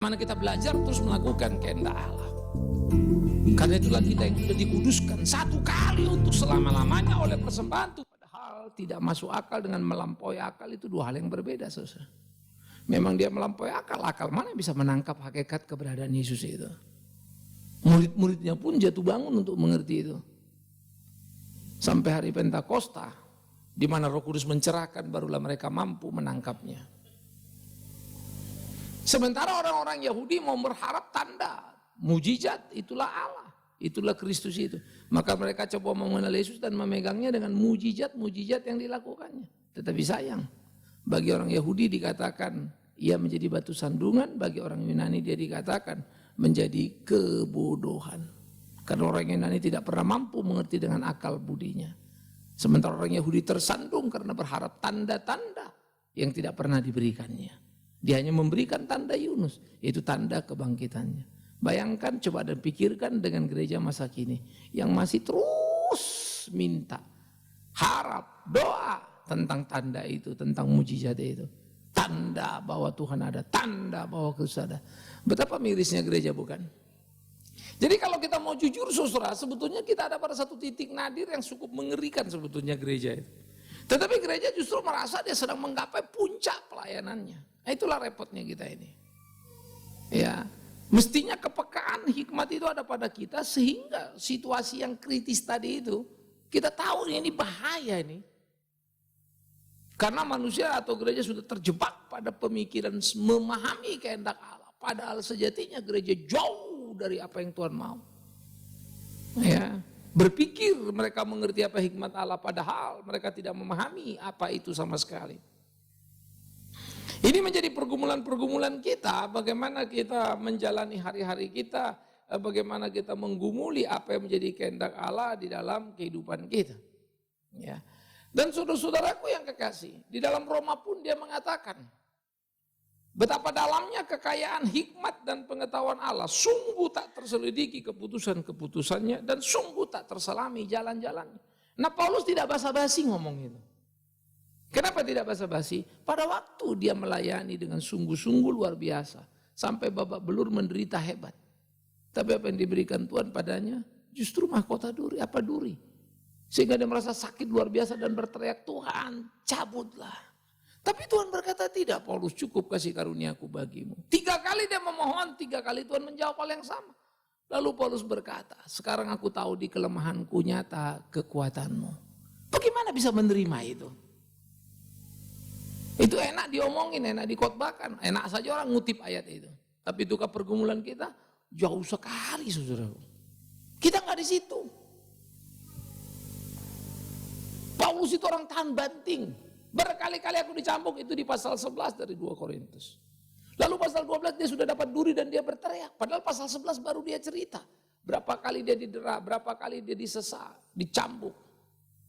Mana kita belajar terus melakukan kehendak Allah. Karena itulah kita yang sudah dikuduskan satu kali untuk selama-lamanya oleh persembahan Tuhan. Padahal tidak masuk akal dengan melampaui akal, itu dua hal yang berbeda, saudara. Memang dia melampaui akal, akal mana bisa menangkap hakikat keberadaan Yesus itu. Murid-muridnya pun jatuh bangun untuk mengerti itu. Sampai hari Pentakosta, di mana Roh Kudus mencerahkan, barulah mereka mampu menangkapnya. Sementara orang-orang Yahudi mau berharap tanda, mujizat, itulah Allah, itulah Kristus itu. Maka mereka coba mengenal Yesus dan memegangnya dengan mujizat-mujizat yang dilakukannya. Tetapi sayang, bagi orang Yahudi dikatakan ia menjadi batu sandungan, bagi orang Yunani dia dikatakan menjadi kebodohan. Karena orang Yunani tidak pernah mampu mengerti dengan akal budinya. Sementara orang Yahudi tersandung karena berharap tanda-tanda yang tidak pernah diberikannya. Dia hanya memberikan tanda Yunus, yaitu tanda kebangkitannya. Bayangkan, coba dan pikirkan dengan gereja masa kini yang masih terus minta, harap, doa tentang tanda itu, tentang mujizat itu. Tanda bahwa Tuhan ada, tanda bahwa Kristus ada. Betapa mirisnya gereja, bukan? Jadi kalau kita mau jujur, saudara, sebetulnya kita ada pada satu titik nadir yang cukup mengerikan sebetulnya gereja itu. Tetapi gereja justru merasa dia sedang menggapai puncak pelayanannya. Nah, itulah repotnya kita ini. Ya, mestinya kepekaan hikmat itu ada pada kita sehingga situasi yang kritis tadi itu kita tahu ini bahaya ini. Karena manusia atau gereja sudah terjebak pada pemikiran memahami kehendak Allah. Padahal sejatinya gereja jauh dari apa yang Tuhan mau. Ya, berpikir mereka mengerti apa hikmat Allah, padahal mereka tidak memahami apa itu sama sekali. Ini menjadi pergumulan-pergumulan kita, bagaimana kita menjalani hari-hari kita, bagaimana kita menggumuli apa yang menjadi kehendak Allah di dalam kehidupan kita. Ya. Dan saudara-saudaraku yang kekasih, di dalam Roma pun dia mengatakan, betapa dalamnya kekayaan hikmat dan pengetahuan Allah, sungguh tak terselidiki keputusan-keputusannya dan sungguh tak terselami jalan-jalannya. Nah, Paulus tidak basa-basi ngomong itu. Kenapa tidak basa-basi? Pada waktu dia melayani dengan sungguh-sungguh luar biasa, sampai babak belur menderita hebat. Tapi apa yang diberikan Tuhan padanya? Justru mahkota duri, apa duri? Sehingga dia merasa sakit luar biasa dan berteriak, Tuhan cabutlah. Tapi Tuhan berkata, tidak Paulus, cukup kasih karuniaku bagimu. 3 kali dia memohon, 3 kali Tuhan menjawab hal yang sama. Lalu Paulus berkata, sekarang aku tahu di kelemahanku nyata kekuatanmu. Bagaimana bisa menerima itu? Itu enak diomongin, enak dikotbahkan, enak saja orang ngutip ayat itu. Tapi itu ke pergumulan kita jauh sekali, saudaraku. Kita nggak di situ. Paulus itu orang tahan banting. Berkali-kali aku dicambuk, itu di pasal 11 dari 2 Korintus. Lalu pasal 12 dia sudah dapat duri dan dia berteriak. Padahal pasal 11 baru dia cerita. Berapa kali dia didera, berapa kali dia disesa, dicambuk.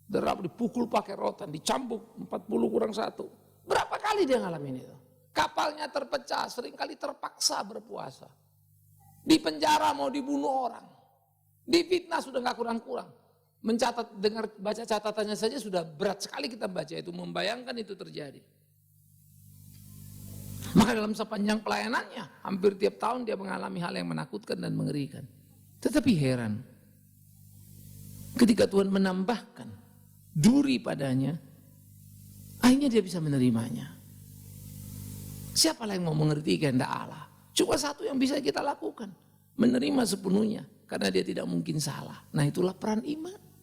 Derap, dipukul pakai rotan, dicambuk 40 kurang 1. Berapa kali dia ngalamin itu? Kapalnya terpecah, seringkali terpaksa berpuasa. Di penjara mau dibunuh orang. Difitnah sudah gak kurang-kurang. Mencatat, dengar baca catatannya saja sudah berat sekali kita baca itu, membayangkan itu terjadi. Maka dalam sepanjang pelayanannya, hampir tiap tahun dia mengalami hal yang menakutkan dan mengerikan. Tetapi heran, ketika Tuhan menambahkan duri padanya, akhirnya dia bisa menerimanya. Siapalah yang mau mengerti kehendak Allah? Cuma satu yang bisa kita lakukan, menerima sepenuhnya, karena dia tidak mungkin salah. Nah, itulah peran iman.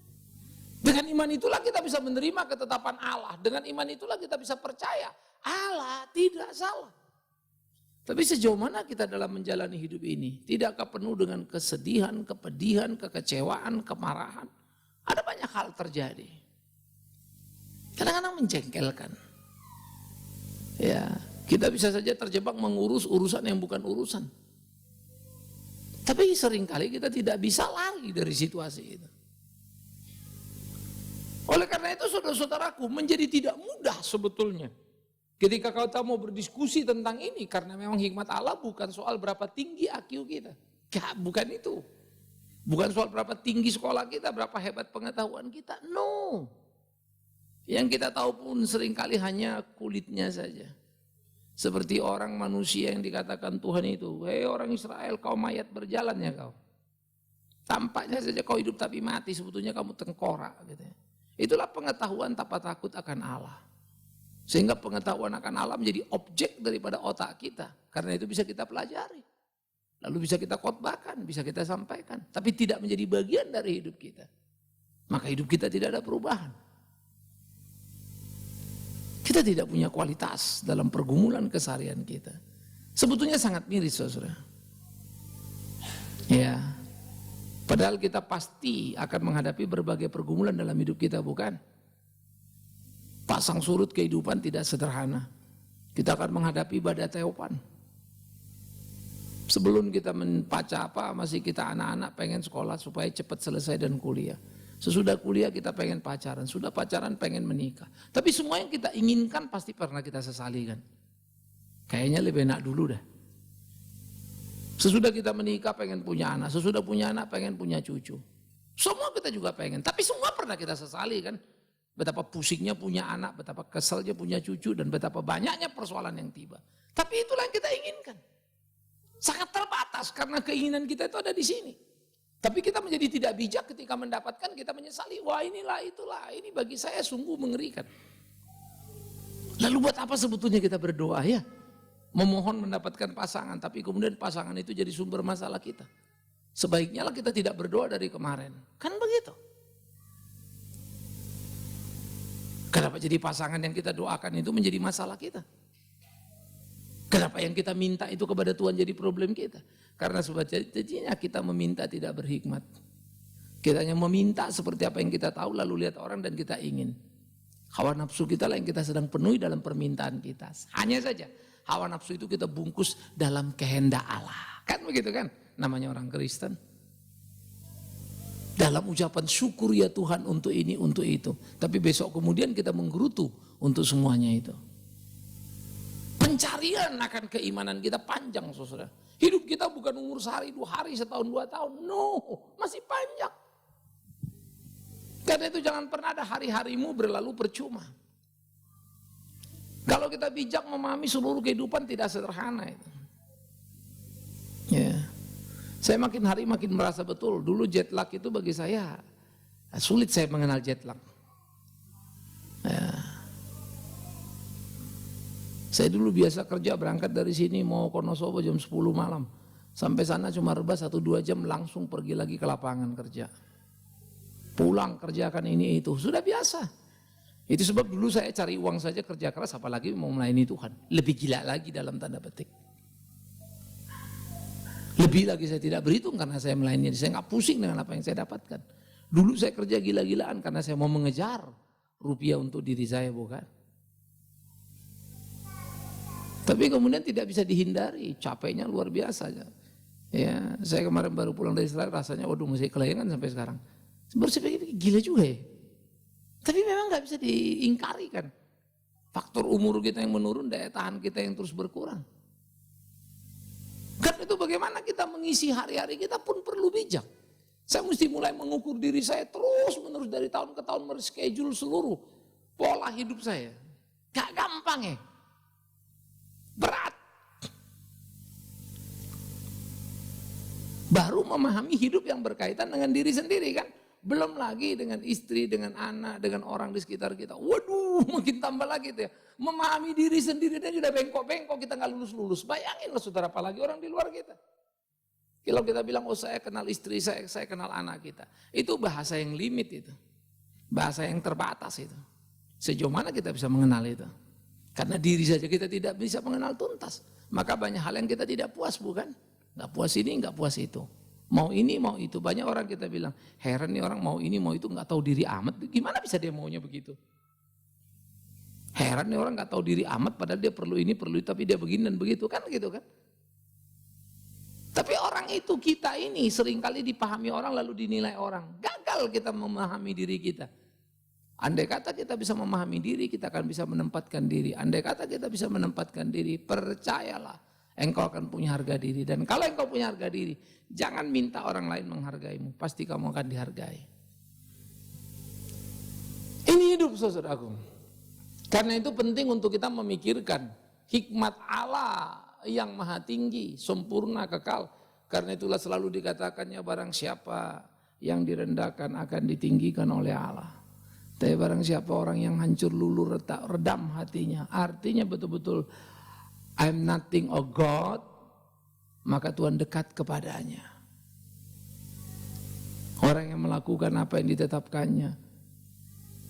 Dengan iman itulah kita bisa menerima ketetapan Allah. Dengan iman itulah kita bisa percaya Allah tidak salah. Tapi sejauh mana kita dalam menjalani hidup ini? Tidakkah penuh dengan kesedihan, kepedihan, kekecewaan, kemarahan? Ada banyak hal terjadi. Kadang-kadang menjengkelkan. Ya, kita bisa saja terjebak mengurus urusan yang bukan urusan. Tapi seringkali kita tidak bisa lari dari situasi itu. Oleh karena itu saudara-saudaraku, menjadi tidak mudah sebetulnya ketika kita mau berdiskusi tentang ini, karena memang hikmat Allah bukan soal berapa tinggi IQ kita. Ya, bukan itu. Bukan soal berapa tinggi sekolah kita, berapa hebat pengetahuan kita. No. Yang kita tahu pun seringkali hanya kulitnya saja. Seperti orang manusia yang dikatakan Tuhan itu, hei orang Israel, kau mayat berjalan ya kau. Tampaknya saja kau hidup tapi mati, sebetulnya kamu tengkorak. Gitu. Itulah pengetahuan tanpa takut akan Allah. Sehingga pengetahuan akan Allah menjadi objek daripada otak kita. Karena itu bisa kita pelajari. Lalu bisa kita khotbahkan, bisa kita sampaikan. Tapi tidak menjadi bagian dari hidup kita. Maka hidup kita tidak ada perubahan. Kita tidak punya kualitas dalam pergumulan keseharian kita. Sebetulnya sangat miris, saudara. Ya, padahal kita pasti akan menghadapi berbagai pergumulan dalam hidup kita, bukan? Pasang surut kehidupan tidak sederhana. Kita akan menghadapi badai teopan. Sebelum kita membaca apa, masih kita anak-anak pengen sekolah supaya cepat selesai dan kuliah. Sesudah kuliah kita pengen pacaran, sudah pacaran pengen menikah. Tapi semua yang kita inginkan pasti pernah kita sesali kan. Kayaknya lebih enak dulu dah. Sesudah kita menikah pengen punya anak, sesudah punya anak pengen punya cucu. Semua kita juga pengen, tapi semua pernah kita sesali kan. Betapa pusingnya punya anak, betapa keselnya punya cucu, dan betapa banyaknya persoalan yang tiba. Tapi itulah yang kita inginkan. Sangat terbatas karena keinginan kita itu ada di sini. Tapi kita menjadi tidak bijak ketika mendapatkan, kita menyesali. Wah inilah itulah, ini bagi saya sungguh mengerikan. Lalu buat apa sebetulnya kita berdoa ya? Memohon mendapatkan pasangan, tapi kemudian pasangan itu jadi sumber masalah kita. Sebaiknya lah kita tidak berdoa dari kemarin. Kan begitu. Kenapa jadi pasangan yang kita doakan itu menjadi masalah kita? Kenapa yang kita minta itu kepada Tuhan jadi problem kita? Karena sebetulnya kita meminta tidak berhikmat. Kita hanya meminta seperti apa yang kita tahu lalu lihat orang dan kita ingin. Hawa nafsu kita lah yang kita sedang penuhi dalam permintaan kita. Hanya saja hawa nafsu itu kita bungkus dalam kehendak Allah. Kan begitu kan? Namanya orang Kristen. Dalam ucapan syukur ya Tuhan untuk ini, untuk itu. Tapi besok kemudian kita menggerutu untuk semuanya itu. Pencarian akan keimanan kita panjang, saudara. Hidup kita bukan umur sehari, 2 hari, setahun, 2 tahun. No, masih panjang. Karena itu jangan pernah ada hari-harimu berlalu percuma. Kalau kita bijak memahami seluruh kehidupan tidak sederhana itu. Ya. Saya makin hari makin merasa betul. Dulu jet lag itu bagi saya sulit saya mengenal jet lag. Ya. Saya dulu biasa kerja berangkat dari sini mau Wonosobo jam 10 malam. Sampai sana cuma rebah 1-2 jam langsung pergi lagi ke lapangan kerja. Pulang kerjakan ini itu, sudah biasa. Itu sebab dulu saya cari uang saja kerja keras apalagi mau melayani Tuhan. Lebih gila lagi dalam tanda petik. Lebih lagi saya tidak berhitung karena saya melayani, saya nggak pusing dengan apa yang saya dapatkan. Dulu saya kerja gila-gilaan karena saya mau mengejar rupiah untuk diri saya, bukan. Tapi kemudian tidak bisa dihindari, capeknya luar biasa. Ya, saya kemarin baru pulang dari Israel rasanya, waduh masih kelayangan sampai sekarang. Baru saya pikir gila juga ya. Tapi memang nggak bisa diingkari kan. Faktor umur kita yang menurun, daya tahan kita yang terus berkurang. Karena itu bagaimana kita mengisi hari-hari kita pun perlu bijak. Saya mesti mulai mengukur diri saya terus menerus dari tahun ke tahun mereschedule seluruh pola hidup saya. Gak gampang ya. Berat. Baru memahami hidup yang berkaitan dengan diri sendiri kan. Belum lagi dengan istri, dengan anak, dengan orang di sekitar kita. Waduh, makin tambah lagi tuh ya. Memahami diri sendiri dan sudah bengkok-bengkok, kita nggak lulus-lulus. Bayangin loh saudara, apalagi orang di luar kita. Kalau kita bilang, oh saya kenal istri, saya kenal anak kita. Itu bahasa yang limit itu. Bahasa yang terbatas itu. Sejauh mana kita bisa mengenal itu. Karena diri saja kita tidak bisa mengenal tuntas. Maka banyak hal yang kita tidak puas, bukan? Nggak puas ini, nggak puas itu. Mau ini, mau itu. Banyak orang kita bilang, heran nih orang mau ini, mau itu, nggak tahu diri amat. Gimana bisa dia maunya begitu? Heran nih orang nggak tahu diri amat, padahal dia perlu ini, perlu itu, tapi dia begini dan begitu. Kan gitu kan? Tapi orang itu, kita ini seringkali dipahami orang lalu dinilai orang. Gagal kita memahami diri kita. Andai kata kita bisa memahami diri, kita akan bisa menempatkan diri. Andai kata kita bisa menempatkan diri, percayalah. Engkau akan punya harga diri. Dan kalau engkau punya harga diri, jangan minta orang lain menghargaimu. Pasti kamu akan dihargai. Ini hidup saudaraku. Karena itu penting untuk kita memikirkan hikmat Allah yang maha tinggi, sempurna, kekal. Karena itulah selalu dikatakannya barang siapa yang direndahkan akan ditinggikan oleh Allah. Tapi barang siapa orang yang hancur luluh redam hatinya, artinya betul-betul I'm nothing of God, maka Tuhan dekat kepadanya. Orang yang melakukan apa yang ditetapkannya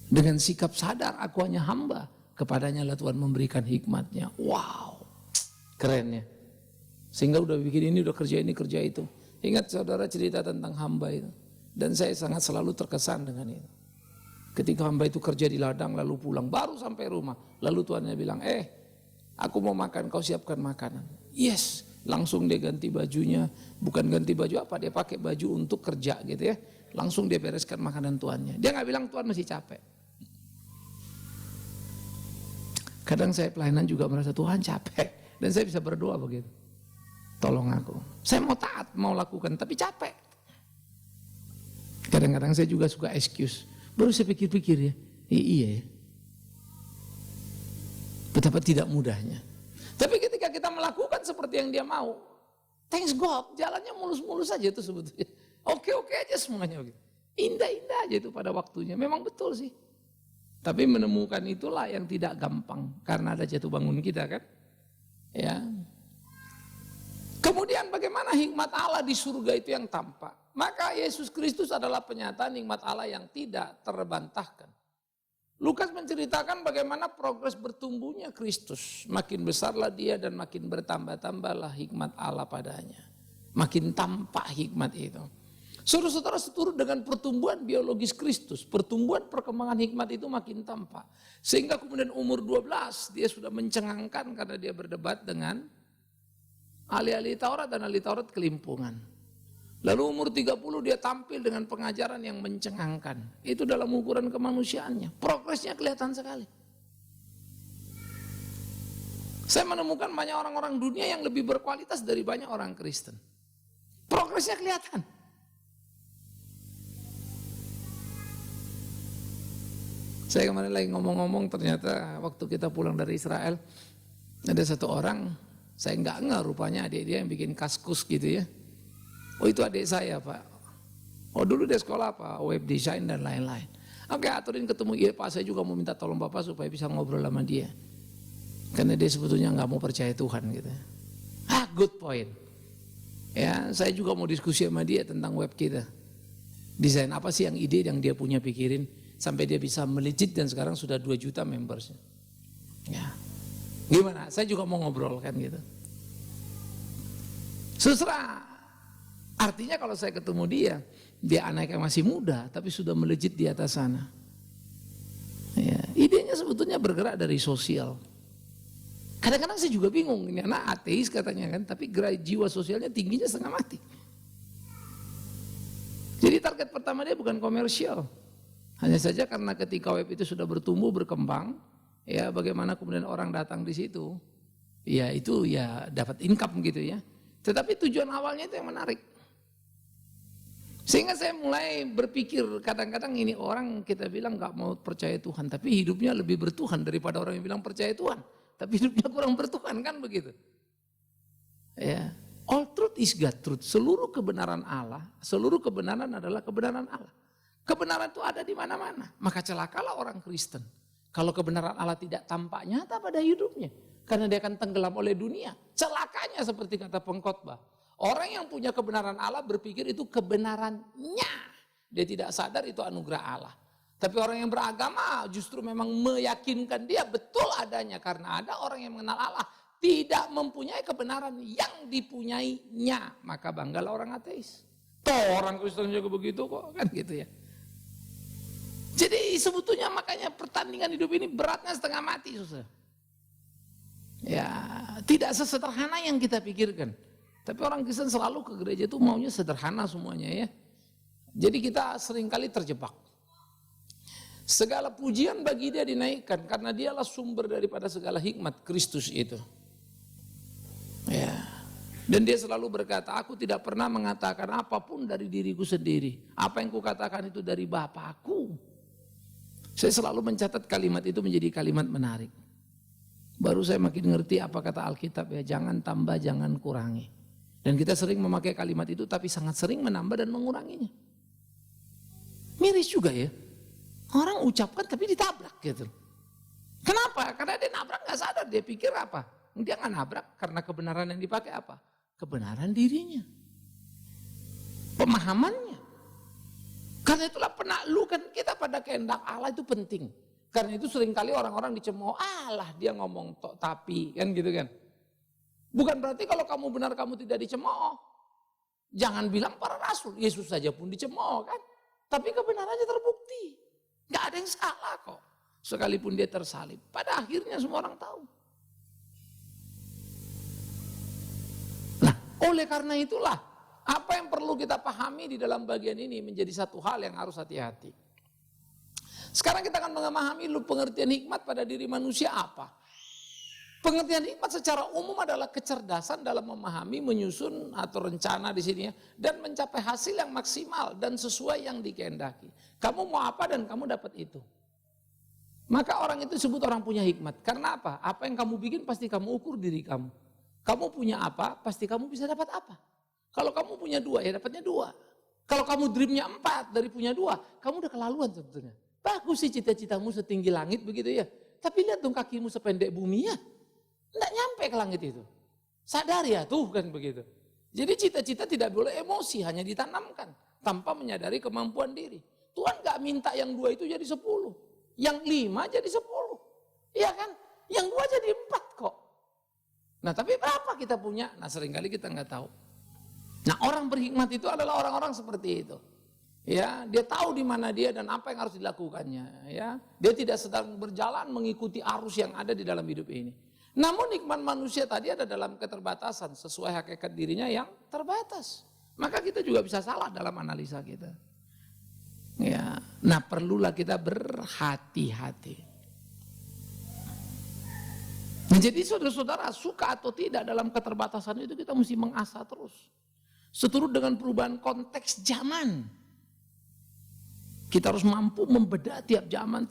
dengan sikap sadar aku hanya hamba, kepadanya lah Tuhan memberikan hikmatnya. Wow, keren ya. Sehingga udah bikin ini, udah kerja ini, kerja itu. Ingat saudara cerita tentang hamba itu. Dan saya sangat selalu terkesan dengan itu. Ketika hamba itu kerja di ladang lalu pulang, baru sampai rumah. Lalu Tuhannya bilang, aku mau makan, kau siapkan makanan. Yes, langsung dia ganti bajunya. Bukan ganti baju apa, dia pakai baju untuk kerja gitu ya. Langsung dia bereskan makanan tuannya. Dia gak bilang Tuhan masih capek. Kadang saya pelayanan juga merasa Tuhan capek. Dan saya bisa berdoa begitu. Tolong aku. Saya mau taat, mau lakukan, tapi capek. Kadang-kadang saya juga suka excuse. Baru saya pikir-pikir ya, iya ya. Betapa tidak mudahnya. Tapi ketika kita melakukan seperti yang dia mau, thanks God, jalannya mulus-mulus aja itu sebetulnya. Oke-oke aja semuanya. Indah-indah aja itu pada waktunya. Memang betul sih. Tapi menemukan itulah yang tidak gampang. Karena ada jatuh bangun kita kan. Ya. Kemudian bagaimana hikmat Allah di surga itu yang tampak. Maka Yesus Kristus adalah penyataan nikmat Allah yang tidak terbantahkan. Lukas menceritakan bagaimana progres bertumbuhnya Kristus. Makin besarlah dia dan makin bertambah-tambahlah hikmat Allah padanya. Makin tampak hikmat itu. Saudara-saudara, seturut dengan pertumbuhan biologis Kristus, pertumbuhan perkembangan hikmat itu makin tampak. Sehingga kemudian umur 12 dia sudah mencengangkan karena dia berdebat dengan ahli-ahli Taurat dan ahli Taurat kelimpungan. Lalu umur 30 dia tampil dengan pengajaran yang mencengangkan. Itu dalam ukuran kemanusiaannya. Progresnya kelihatan sekali. Saya menemukan banyak orang-orang dunia yang lebih berkualitas dari banyak orang Kristen. Progresnya kelihatan. Saya kemarin lagi ngomong-ngomong, ternyata waktu kita pulang dari Israel, ada satu orang, saya nggak ngeh rupanya adik dia yang bikin kaskus gitu ya. Oh itu adik saya Pak. Oh dulu dia sekolah apa? Web design dan lain-lain. Oke, aturin ketemu. Iya Pak, saya juga mau minta tolong Bapak supaya bisa ngobrol sama dia. Karena dia sebetulnya nggak mau percaya Tuhan gitu. Good point. Ya, saya juga mau diskusi sama dia tentang web kita. Desain apa sih yang ide yang dia punya pikirin sampai dia bisa melejit dan sekarang sudah 2 juta membersnya. Ya. Gimana? Saya juga mau ngobrol kan gitu. Susrah. Artinya kalau saya ketemu dia anak yang masih muda tapi sudah melejit di atas sana. Ya, idenya sebetulnya bergerak dari sosial. Kadang-kadang saya juga bingung, ini anak ateis katanya kan, tapi gerak jiwa sosialnya tingginya setengah mati. Jadi target pertama dia bukan komersial. Hanya saja karena ketika web itu sudah bertumbuh, berkembang, ya bagaimana kemudian orang datang di situ, ya itu ya dapat income gitu ya. Tetapi tujuan awalnya itu yang menarik. Sehingga saya mulai berpikir kadang-kadang ini orang kita bilang gak mau percaya Tuhan, tapi hidupnya lebih bertuhan daripada orang yang bilang percaya Tuhan, tapi hidupnya kurang bertuhan kan begitu. Ya, all truth is God truth. Seluruh kebenaran Allah, seluruh kebenaran adalah kebenaran Allah. Kebenaran itu ada di mana-mana. Maka celakalah orang Kristen kalau kebenaran Allah tidak tampak nyata pada hidupnya, karena dia akan tenggelam oleh dunia. Celakanya seperti kata pengkhotbah. Orang yang punya kebenaran Allah berpikir itu kebenarannya. Dia tidak sadar itu anugerah Allah. Tapi orang yang beragama justru memang meyakinkan dia betul adanya. Karena ada orang yang mengenal Allah tidak mempunyai kebenaran yang dipunyainya. Maka banggalah orang ateis. Toh orang Kristen juga begitu kok, kan gitu ya. Jadi sebetulnya makanya pertandingan hidup ini beratnya setengah mati susah. Ya tidak sesederhana yang kita pikirkan. Tapi orang Kristen selalu ke gereja itu maunya sederhana semuanya ya. Jadi kita seringkali terjebak. Segala pujian bagi dia dinaikkan karena dialah sumber daripada segala hikmat Kristus itu. Ya. Dan dia selalu berkata, aku tidak pernah mengatakan apapun dari diriku sendiri. Apa yang kukatakan itu dari Bapakku. Saya selalu mencatat kalimat itu menjadi kalimat menarik. Baru saya makin ngerti apa kata Alkitab ya, jangan tambah, jangan kurangi. Dan kita sering memakai kalimat itu tapi sangat sering menambah dan menguranginya. Miris juga ya, orang ucapkan tapi ditabrak gitu. Kenapa? Karena dia nabrak gak sadar, dia pikir apa? Dia gak nabrak karena kebenaran yang dipakai apa? Kebenaran dirinya, pemahamannya. Karena itulah penaklukan kita pada kehendak Allah itu penting. Karena itu seringkali orang-orang dicemooh, Allah dia ngomong tok tapi, kan gitu kan. Bukan berarti kalau kamu benar kamu tidak dicemooh. Jangan bilang para rasul, Yesus saja pun dicemooh kan. Tapi kebenarannya terbukti. Gak ada yang salah kok. Sekalipun dia tersalib. Pada akhirnya semua orang tahu. Nah, oleh karena itulah, apa yang perlu kita pahami di dalam bagian ini menjadi satu hal yang harus hati-hati. Sekarang kita akan memahami pengertian hikmat pada diri manusia apa. Pengertian hikmat secara umum adalah kecerdasan dalam memahami, menyusun atau rencana di sini ya, dan mencapai hasil yang maksimal dan sesuai yang dikehendaki. Kamu mau apa dan kamu dapat itu. Maka orang itu disebut orang punya hikmat. Karena apa? Apa yang kamu bikin pasti kamu ukur diri kamu. Kamu punya apa, pasti kamu bisa dapat apa. Kalau kamu punya 2, ya dapatnya 2. Kalau kamu dreamnya 4 dari punya 2, kamu udah kelaluan sebetulnya. Bagus sih cita-citamu setinggi langit begitu ya. Tapi lihat dong kakimu sependek bumi ya. Tidak nyampe ke langit itu. Sadar ya tuh kan begitu. Jadi cita-cita tidak boleh emosi, hanya ditanamkan. Tanpa menyadari kemampuan diri. Tuhan gak minta yang 2 itu jadi 10. Yang 5 jadi 10. Iya kan? Yang 2 jadi 4 kok. Nah tapi berapa kita punya? Nah seringkali kita nggak tahu. Nah orang berhikmat itu adalah orang-orang seperti itu. Ya, dia tahu di mana dia dan apa yang harus dilakukannya. Ya, dia tidak sedang berjalan mengikuti arus yang ada di dalam hidup ini. Namun hikmat manusia tadi ada dalam keterbatasan sesuai hakikat dirinya yang terbatas. Maka kita juga bisa salah dalam analisa kita. Ya, nah perlulah kita berhati-hati. Nah, jadi saudara-saudara suka atau tidak dalam keterbatasan itu kita mesti mengasah terus. Seturut dengan perubahan konteks zaman. Kita harus mampu membedah tiap zaman.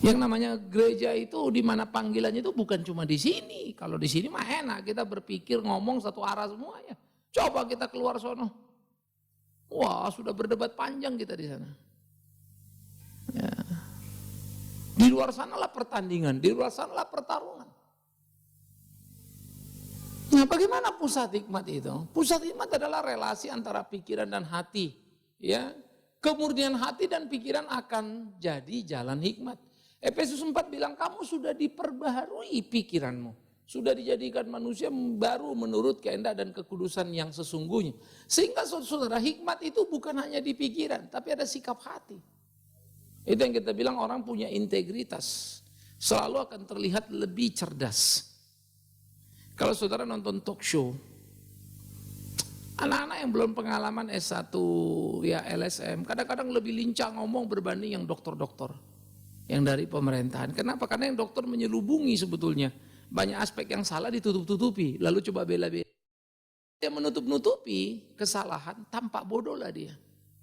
Yang namanya gereja itu di mana panggilannya itu bukan cuma di sini. Kalau di sini mah enak, kita berpikir ngomong satu arah semuanya. Coba kita keluar sono. Wah, sudah berdebat panjang kita di sana. Ya. Di luar sanalah pertandingan, di luar sanalah pertarungan. Nah, bagaimana pusat hikmat itu? Pusat hikmat adalah relasi antara pikiran dan hati. Ya, kemurnian hati dan pikiran akan jadi jalan hikmat. Efesus 4 bilang kamu sudah diperbaharui pikiranmu. Sudah dijadikan manusia baru menurut kehendak dan kekudusan yang sesungguhnya. Sehingga saudara hikmat itu bukan hanya di pikiran, tapi ada sikap hati. Itu yang kita bilang orang punya integritas. Selalu akan terlihat lebih cerdas. Kalau saudara nonton talk show, anak-anak yang belum pengalaman S1, ya LSM, kadang-kadang lebih lincah ngomong berbanding yang dokter-dokter yang dari pemerintahan. Kenapa? Karena yang dokter menyelubungi sebetulnya. Banyak aspek yang salah ditutup-tutupi, lalu coba bela-bela. Dia menutup-nutupi kesalahan, tampak bodoh lah dia.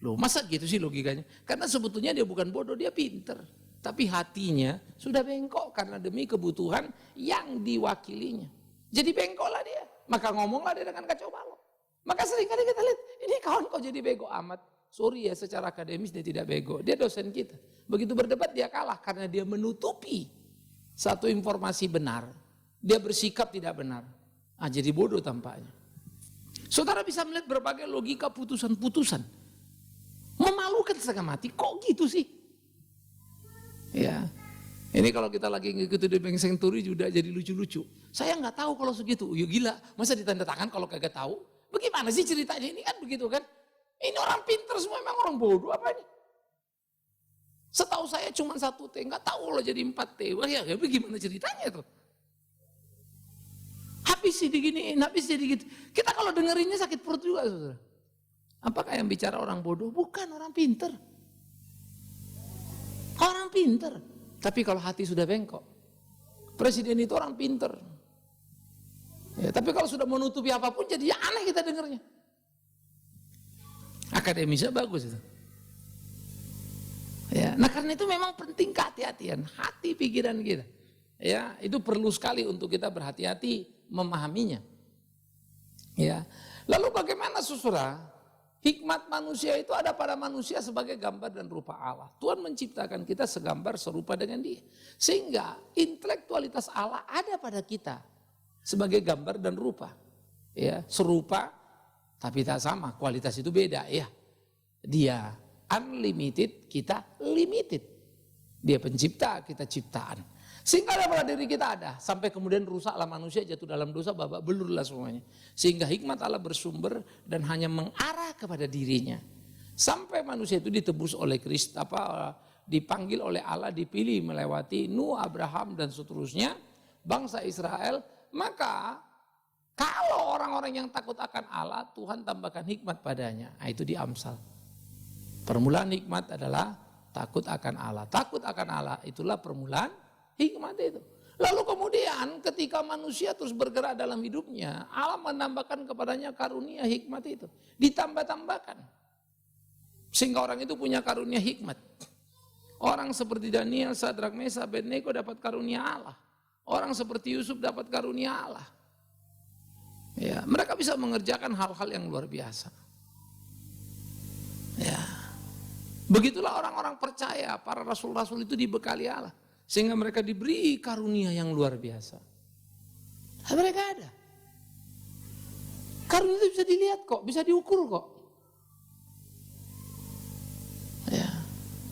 Loh, masa gitu sih logikanya? Karena sebetulnya dia bukan bodoh, dia pinter. Tapi hatinya sudah bengkok karena demi kebutuhan yang diwakilinya. Jadi bengkoklah dia, maka ngomonglah dia dengan kacau balau. Maka seringkali kita lihat, ini kawan kok jadi bego amat. Sorry ya, secara akademis dia tidak bego, dia dosen kita. Begitu berdebat dia kalah karena dia menutupi satu informasi benar. Dia bersikap tidak benar. Jadi bodoh tampaknya. Saudara bisa melihat berbagai logika putusan-putusan. Memalukan setengah mati, kok gitu sih? Ya. Ini kalau kita lagi ngikutin di Bank Senturi juga jadi lucu-lucu. Saya nggak tahu kalau segitu. Ya gila, masa ditanda tangan kalau kagak tahu? Bagaimana sih ceritanya ini kan begitu kan? Ini orang pinter semua, emang orang bodoh apa ini? Setahu saya cuma 1T, nggak tahu loh jadi 4T. Wah ya bagaimana ceritanya tuh? Habis sih diginiin, habis jadi gitu. Kita kalau dengerinnya sakit perut juga, saudara. Apakah yang bicara orang bodoh? Bukan, orang pinter. Orang pinter. Tapi kalau hati sudah bengkok, presiden itu orang pinter. Ya, tapi kalau sudah menutupi apapun jadi aneh kita dengarnya. Akademisnya bagus itu. Ya, nah karena itu memang penting kehati-hatian hati pikiran kita. Ya, itu perlu sekali untuk kita berhati-hati memahaminya. Ya. Lalu bagaimana saudara? Hikmat manusia itu ada pada manusia sebagai gambar dan rupa Allah. Tuhan menciptakan kita segambar serupa dengan Dia. Sehingga intelektualitas Allah ada pada kita sebagai gambar dan rupa. Ya, serupa tapi tak sama, kualitas itu beda ya. Dia unlimited, kita limited. Dia pencipta, kita ciptaan. Sehingga ada pada diri kita ada. Sampai kemudian rusaklah manusia, jatuh dalam dosa, babak belurlah semuanya. Sehingga hikmat Allah bersumber dan hanya mengarah kepada dirinya. Sampai manusia itu ditebus oleh Kristus, dipanggil oleh Allah, dipilih melewati Nuh, Abraham dan seterusnya. Bangsa Israel, maka kalau orang-orang yang takut akan Allah, Tuhan tambahkan hikmat padanya. Nah, itu di Amsal. Permulaan hikmat adalah takut akan Allah. Takut akan Allah itulah permulaan hikmat itu. Lalu kemudian ketika manusia terus bergerak dalam hidupnya, Allah menambahkan kepadanya karunia hikmat itu. Ditambah-tambahkan. Sehingga orang itu punya karunia hikmat. Orang seperti Daniel, Sadrak, Mesah, Abednego dapat karunia Allah. Orang seperti Yusuf dapat karunia Allah. Ya, mereka bisa mengerjakan hal-hal yang luar biasa. Ya. Begitulah orang-orang percaya, para rasul-rasul itu dibekali Allah. Sehingga mereka diberi karunia yang luar biasa. Nah, mereka ada. Karunia itu bisa dilihat kok, bisa diukur kok. Ya.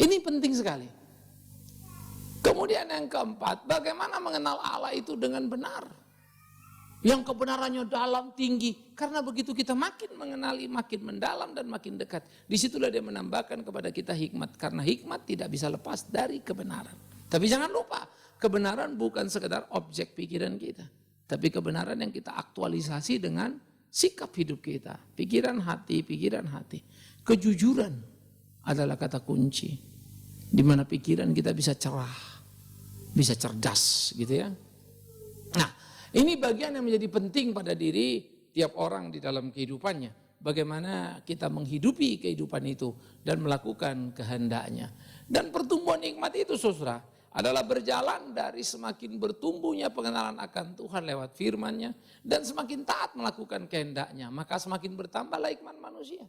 Ini penting sekali. Kemudian yang keempat, bagaimana mengenal Allah itu dengan benar. Yang kebenarannya dalam, tinggi. Karena begitu kita makin mengenali, makin mendalam dan makin dekat. Disitulah dia menambahkan kepada kita hikmat. Karena hikmat tidak bisa lepas dari kebenaran. Tapi jangan lupa, kebenaran bukan sekedar objek pikiran kita. Tapi kebenaran yang kita aktualisasi dengan sikap hidup kita. Pikiran hati. Kejujuran adalah kata kunci. Di mana pikiran kita bisa cerah, bisa cerdas gitu ya. Nah, ini bagian yang menjadi penting pada diri tiap orang di dalam kehidupannya. Bagaimana kita menghidupi kehidupan itu dan melakukan kehendaknya. Dan pertumbuhan hikmat itu saudara adalah berjalan dari semakin bertumbuhnya pengenalan akan Tuhan lewat firman-Nya dan semakin taat melakukan kehendaknya, maka semakin bertambahlah hikmat manusia.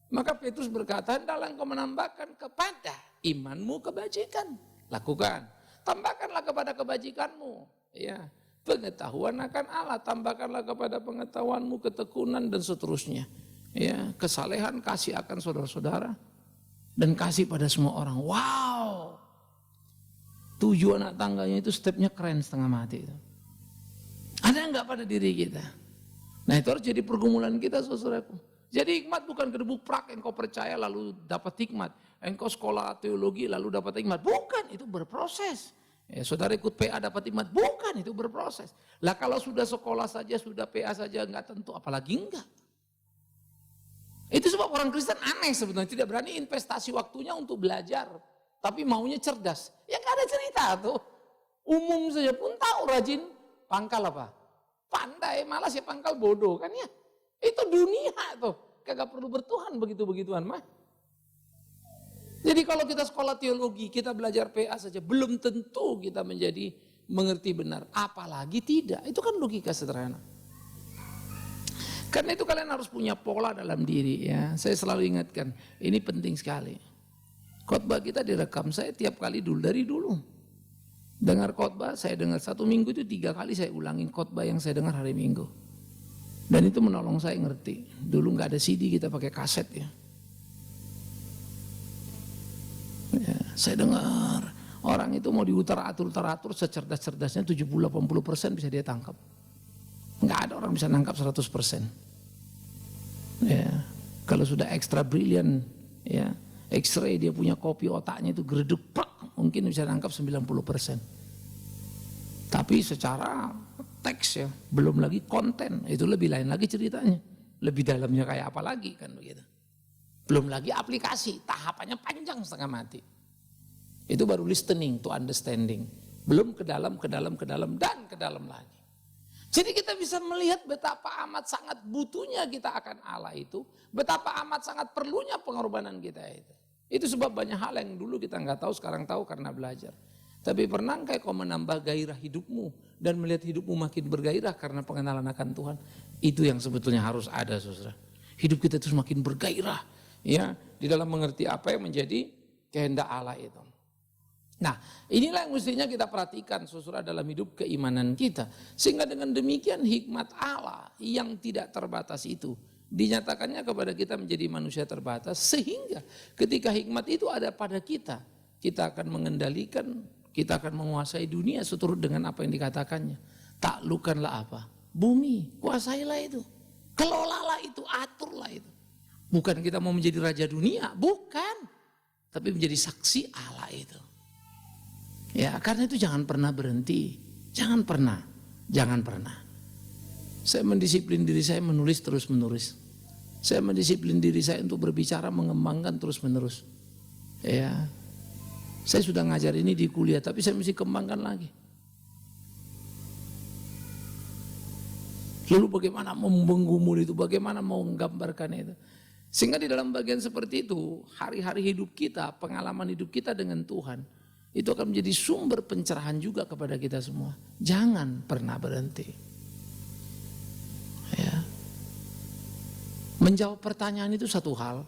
Maka Petrus berkata, hendaklah engkau menambahkan kepada imanmu kebajikan. Lakukan. Tambahkanlah kepada kebajikanmu. Ya. Pengetahuan akan Allah, tambahkanlah kepada pengetahuanmu ketekunan dan seterusnya. Ya, kesalehan, kasih akan saudara-saudara dan kasih pada semua orang. Wow, 7 anak tangganya itu stepnya keren setengah mati itu. Ada enggak pada diri kita? Nah itu harus jadi pergumulan kita saudaraku. Jadi hikmat bukan kedebuprak engkau percaya lalu dapat hikmat. Engkau sekolah teologi lalu dapat hikmat. Bukan, itu berproses. Ya, saudara ikut PA dapat hikmat, bukan, itu berproses. Lah kalau sudah sekolah saja, sudah PA saja enggak tentu, apalagi enggak. Itu sebab orang Kristen aneh sebetulnya, tidak berani investasi waktunya untuk belajar, tapi maunya cerdas. Ya enggak ada cerita tuh. Umum saja pun tahu rajin, pangkal apa? Pandai, malas ya pangkal bodoh kan ya. Itu dunia tuh, kagak perlu bertuhan begitu-begituan mah. Jadi kalau kita sekolah teologi, kita belajar PA saja, belum tentu kita mengerti benar. Apalagi tidak, itu kan logika sederhana. Karena itu kalian harus punya pola dalam diri ya. Saya selalu ingatkan, ini penting sekali. Khotbah kita direkam, saya tiap kali dari dulu. Dengar khotbah, saya dengar 1 minggu itu 3 kali saya ulangin khotbah yang saya dengar hari Minggu. Dan itu menolong saya ngerti. Dulu nggak ada CD, kita pakai kaset ya. Ya, saya dengar orang itu mau diutar-atur secerdas-cerdasnya 70-80% bisa dia tangkap. Enggak ada orang bisa nangkap 100%. Ya, kalau sudah ekstra brilian ya, X-ray dia punya kopi otaknya itu gereduk mungkin bisa nangkap 90%. Tapi secara teks ya, belum lagi konten, itu lebih lain lagi ceritanya. Lebih dalamnya kayak apa lagi kan begitu. Belum lagi aplikasi, tahapannya panjang setengah mati. Itu baru listening to understanding. Belum ke dalam dan ke dalam lagi. Jadi kita bisa melihat betapa amat sangat butuhnya kita akan Allah itu. Betapa amat sangat perlunya pengorbanan kita itu. Itu sebab banyak hal yang dulu kita nggak tahu, sekarang tahu karena belajar. Tapi pernah nggak kau menambah gairah hidupmu dan melihat hidupmu makin bergairah karena pengenalan akan Tuhan? Itu yang sebetulnya harus ada, saudara. Hidup kita itu semakin bergairah, ya, di dalam mengerti apa yang menjadi kehendak Allah itu. Nah, inilah yang mestinya kita perhatikan, saudara, dalam hidup keimanan kita. Sehingga dengan demikian hikmat Allah yang tidak terbatas itu dinyatakannya kepada kita menjadi manusia terbatas, sehingga ketika hikmat itu ada pada kita, kita akan mengendalikan, kita akan menguasai dunia seturut dengan apa yang dikatakannya. Taklukkanlah apa? Bumi, kuasailah itu. Kelolalah itu, aturlah itu. Bukan kita mau menjadi raja dunia, bukan. Tapi menjadi saksi Allah itu. Ya, karena itu jangan pernah berhenti. Jangan pernah. Saya mendisiplin diri saya menulis terus menerus. Saya mendisiplin diri saya untuk berbicara, mengembangkan terus menerus. Ya, saya sudah ngajar ini di kuliah, tapi saya mesti kembangkan lagi. Lalu bagaimana mau menggumul itu, bagaimana mau menggambarkan itu. Sehingga di dalam bagian seperti itu, hari-hari hidup kita, pengalaman hidup kita dengan Tuhan, itu akan menjadi sumber pencerahan juga kepada kita semua. Jangan pernah berhenti. Ya. Menjawab pertanyaan itu satu hal.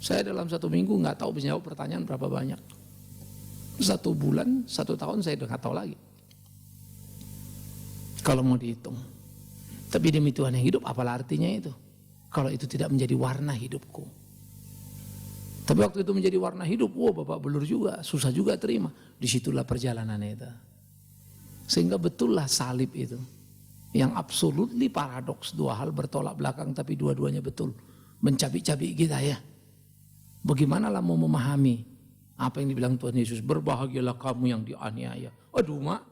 Saya dalam 1 minggu nggak tahu menjawab pertanyaan berapa banyak. 1 bulan, 1 tahun saya udah nggak tahu lagi. Kalau mau dihitung. Tapi demi Tuhan yang hidup, apalah artinya itu? Kalau itu tidak menjadi warna hidupku. Tapi waktu itu menjadi warna hidup, babak belur juga, susah juga terima. Disitulah perjalanan itu. Sehingga betullah salib itu. Yang absolutely paradoks, 2 hal bertolak belakang tapi dua-duanya betul. Mencabik-cabik kita ya. Bagaimanalah mau memahami apa yang dibilang Tuhan Yesus, berbahagialah kamu yang dianiaya. Aduh mak,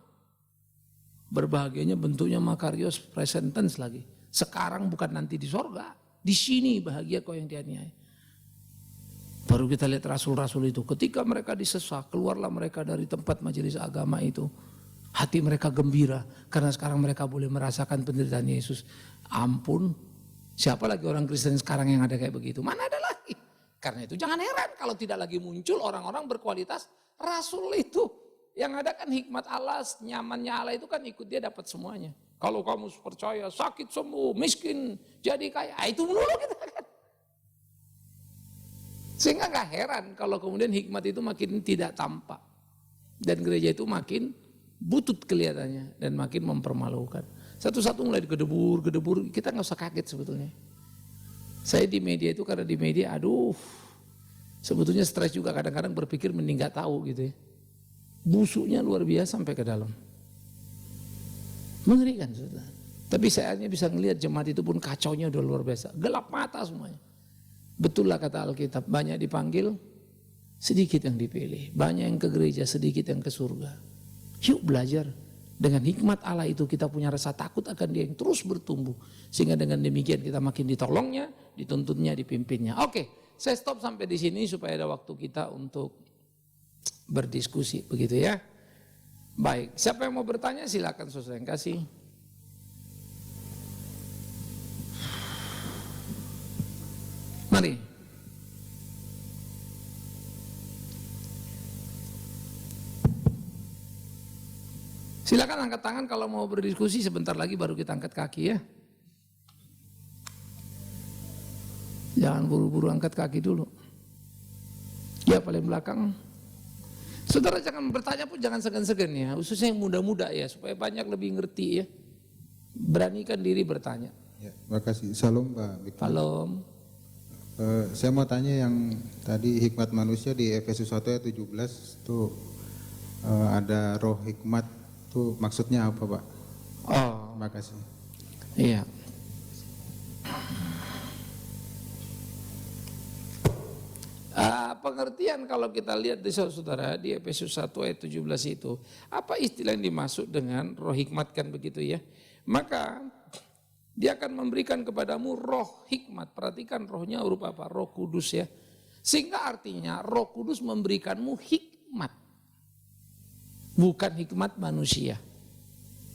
berbahagianya bentuknya makarios present tense lagi. Sekarang bukan nanti di sorga, di sini bahagia kau yang dianiaya. Baru kita lihat rasul-rasul itu, ketika mereka disesak, keluarlah mereka dari tempat majelis agama itu. Hati mereka gembira, karena sekarang mereka boleh merasakan penderitaan Yesus. Ampun, siapa lagi orang Kristen sekarang yang ada kayak begitu? Mana ada lagi? Karena itu jangan heran kalau tidak lagi muncul orang-orang berkualitas rasul itu. Yang ada kan hikmat Allah, nyamannya Allah itu kan ikut dia dapat semuanya. Kalau kamu percaya sakit sembuh, miskin jadi kaya, itu melulu kita kan. Sehingga gak heran kalau kemudian hikmat itu makin tidak tampak. Dan gereja itu makin butut kelihatannya dan makin mempermalukan. Satu-satu mulai gedebur, kita gak usah kaget sebetulnya. Saya di media itu karena di media, sebetulnya stres juga kadang-kadang berpikir mending gak tahu gitu ya. Busuknya luar biasa sampai ke dalam. Mengerikan saudara. Tapi saya hanya bisa ngelihat jemaat itu pun kacaunya udah luar biasa. Gelap mata semuanya. Betul lah kata Alkitab, banyak dipanggil, sedikit yang dipilih. Banyak yang ke gereja, sedikit yang ke surga. Yuk belajar. Dengan hikmat Allah itu kita punya rasa takut akan dia yang terus bertumbuh. Sehingga dengan demikian kita makin ditolongnya, dituntutnya, dipimpinnya. Oke, saya stop sampai di sini supaya ada waktu kita untuk berdiskusi. Begitu ya. Baik, siapa yang mau bertanya silakan saudara yang kasih. Mari. Silakan angkat tangan kalau mau berdiskusi, sebentar lagi baru kita angkat kaki ya. Jangan buru-buru angkat kaki dulu. Ya paling belakang. Saudara jangan bertanya pun jangan segan-segan ya, khususnya yang muda-muda ya, supaya banyak lebih ngerti ya. Beranikan diri bertanya. Ya, makasih. Salam Pak. Salam. Saya mau tanya yang tadi hikmat manusia di Efesus 1 ayat 17 itu ada roh hikmat itu maksudnya apa Pak? Oh, makasih. Iya. Pengertian kalau kita lihat di saudara di Efesus 1 ayat 17 itu, apa istilah yang dimaksud dengan roh hikmat kan begitu ya? Maka dia akan memberikan kepadamu roh hikmat. Perhatikan rohnya berupa apa? Roh Kudus ya. Sehingga artinya Roh Kudus memberikanmu hikmat. Bukan hikmat manusia.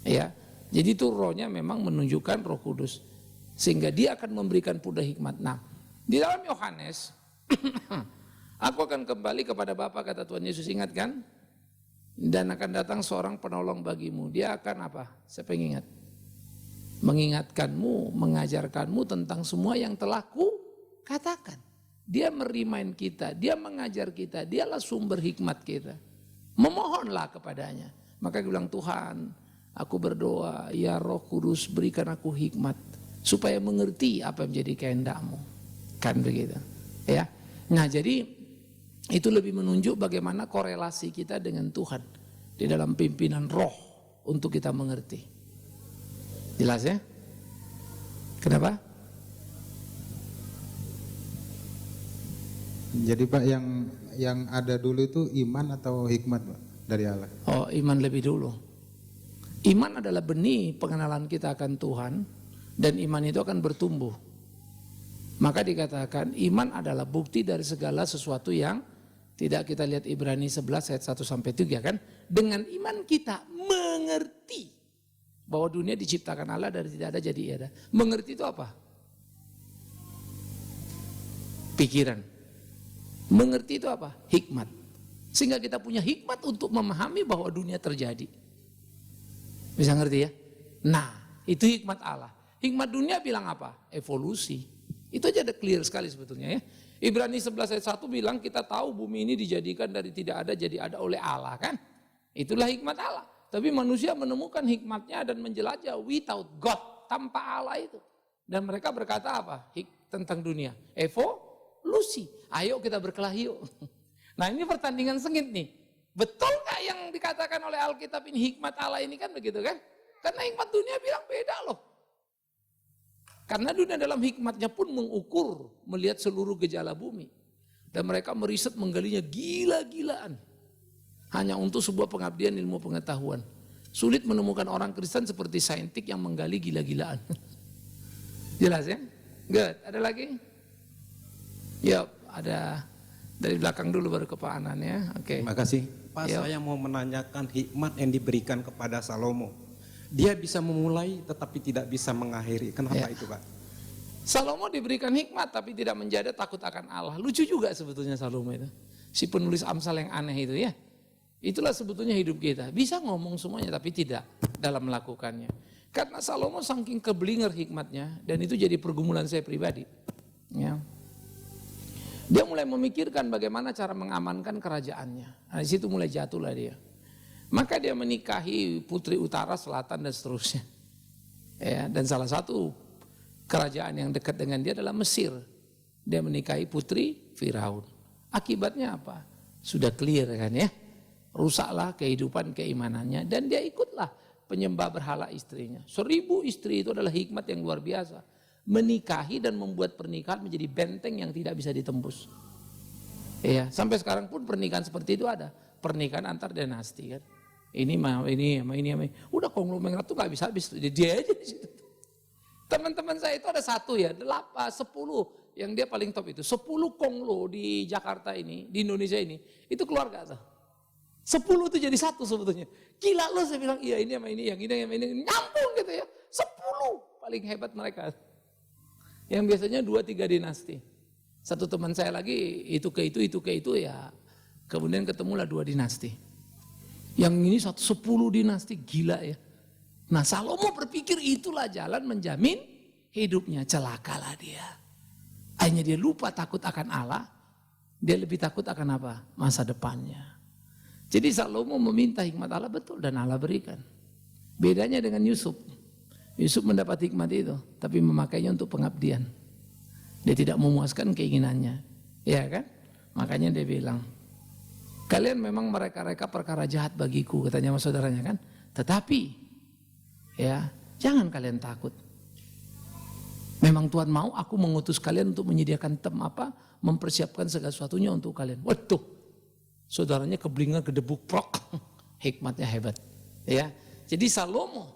Ya. Jadi itu rohnya memang menunjukkan Roh Kudus. Sehingga dia akan memberikan pula hikmat. Nah, di dalam Yohanes Aku akan kembali kepada Bapa, kata Tuhan Yesus, ingat kan? Dan akan datang seorang penolong bagimu. Dia akan apa? Siapa yang ingat? Mengingatkanmu, mengajarkanmu tentang semua yang telah ku katakan. Dia merimain kita, dia mengajar kita, dialah sumber hikmat kita. Memohonlah kepadanya. Maka dia bilang, Tuhan, aku berdoa, ya Roh Kudus berikan aku hikmat supaya mengerti apa yang menjadi kehendak-Mu. Kan begitu. Ya. Nah, jadi itu lebih menunjuk bagaimana korelasi kita dengan Tuhan di dalam pimpinan Roh untuk kita mengerti. Jelas ya? Kenapa? Jadi Pak, yang ada dulu itu iman atau hikmat Pak dari Allah? Oh, iman lebih dulu. Iman adalah benih pengenalan kita akan Tuhan, dan iman itu akan bertumbuh. Maka dikatakan iman adalah bukti dari segala sesuatu yang tidak kita lihat Ibrani 11 ayat 1 sampai 3 kan. Dengan iman kita mengerti bahwa dunia diciptakan Allah dari tidak ada jadi ada. Mengerti itu apa? Pikiran. Mengerti itu apa? Hikmat. Sehingga kita punya hikmat untuk memahami bahwa dunia terjadi. Bisa ngerti ya? Nah, itu hikmat Allah. Hikmat dunia bilang apa? Evolusi. Itu aja ada clear sekali sebetulnya ya. Ibrani 11 ayat 1 bilang kita tahu bumi ini dijadikan dari tidak ada jadi ada oleh Allah kan. Itulah hikmat Allah. Tapi manusia menemukan hikmatnya dan menjelajah without God, tanpa Allah itu. Dan mereka berkata apa? Tentang dunia. Evolusi. Ayo kita berkelahi yuk. Nah ini pertandingan sengit nih. Betul gak yang dikatakan oleh Alkitab ini hikmat Allah ini kan begitu kan? Karena hikmat dunia bilang beda loh. Karena dunia dalam hikmatnya pun mengukur, melihat seluruh gejala bumi. Dan mereka meriset menggalinya gila-gilaan. Hanya untuk sebuah pengabdian ilmu pengetahuan. Sulit menemukan orang Kristen seperti saintik yang menggali gila-gilaan. Jelas ya? Good. Ada lagi? Yuk, ada dari belakang dulu baru ke Pak Anan ya. Oke. Terima kasih. Pak, saya mau menanyakan hikmat yang diberikan kepada Salomo. Dia bisa memulai tetapi tidak bisa mengakhiri. Kenapa itu Pak? Salomo diberikan hikmat tapi tidak menjadi takut akan Allah. Lucu juga sebetulnya Salomo itu. Si penulis Amsal yang aneh itu ya. Itulah sebetulnya hidup kita. Bisa ngomong semuanya tapi tidak dalam melakukannya. Karena Salomo saking keblinger hikmatnya dan itu jadi pergumulan saya pribadi. Ya. Dia mulai memikirkan bagaimana cara mengamankan kerajaannya. Nah, di situ mulai jatuhlah dia. Maka dia menikahi putri utara, selatan dan seterusnya. Ya, dan salah satu kerajaan yang dekat dengan dia adalah Mesir. Dia menikahi putri Firaun. Akibatnya apa? Sudah clear kan ya. Rusaklah kehidupan keimanannya dan dia ikutlah penyembah berhala istrinya. 1000 istri itu adalah hikmat yang luar biasa. Menikahi dan membuat pernikahan menjadi benteng yang tidak bisa ditembus. Ya, sampai sekarang pun pernikahan seperti itu ada. Pernikahan antar dinasti kan. Ini udah konglomerat tuh gak bisa habis. Dia aja di situ. Teman-teman saya itu ada satu ya, 10 yang dia paling top itu. 10 konglo di Jakarta ini, di Indonesia ini, itu keluarga tuh. 10 itu jadi satu sebetulnya. Gila lo, saya bilang iya ini sama ini, yang ini sama ini, nyambung gitu ya. 10 paling hebat mereka. Yang biasanya 2-3 dinasti. Satu teman saya lagi itu ke itu ya. Kemudian ketemulah 2 dinasti. Yang ini 10 dinasti, gila ya. Nah Salomo berpikir itulah jalan menjamin hidupnya. Celakalah dia. Akhirnya dia lupa takut akan Allah. Dia lebih takut akan apa? Masa depannya. Jadi Salomo meminta hikmat Allah betul dan Allah berikan. Bedanya dengan Yusuf. Yusuf mendapat hikmat itu, tapi memakainya untuk pengabdian. Dia tidak memuaskan keinginannya, ya kan? Makanya dia bilang, kalian memang mereka-reka perkara jahat bagiku, katanya sama saudaranya kan. Tetapi, ya jangan kalian takut. Memang Tuhan mau aku mengutus kalian untuk menyediakan mempersiapkan segala sesuatunya untuk kalian. Waduh, saudaranya keblinger gedebuk prok, hikmatnya hebat. Ya, jadi Salomo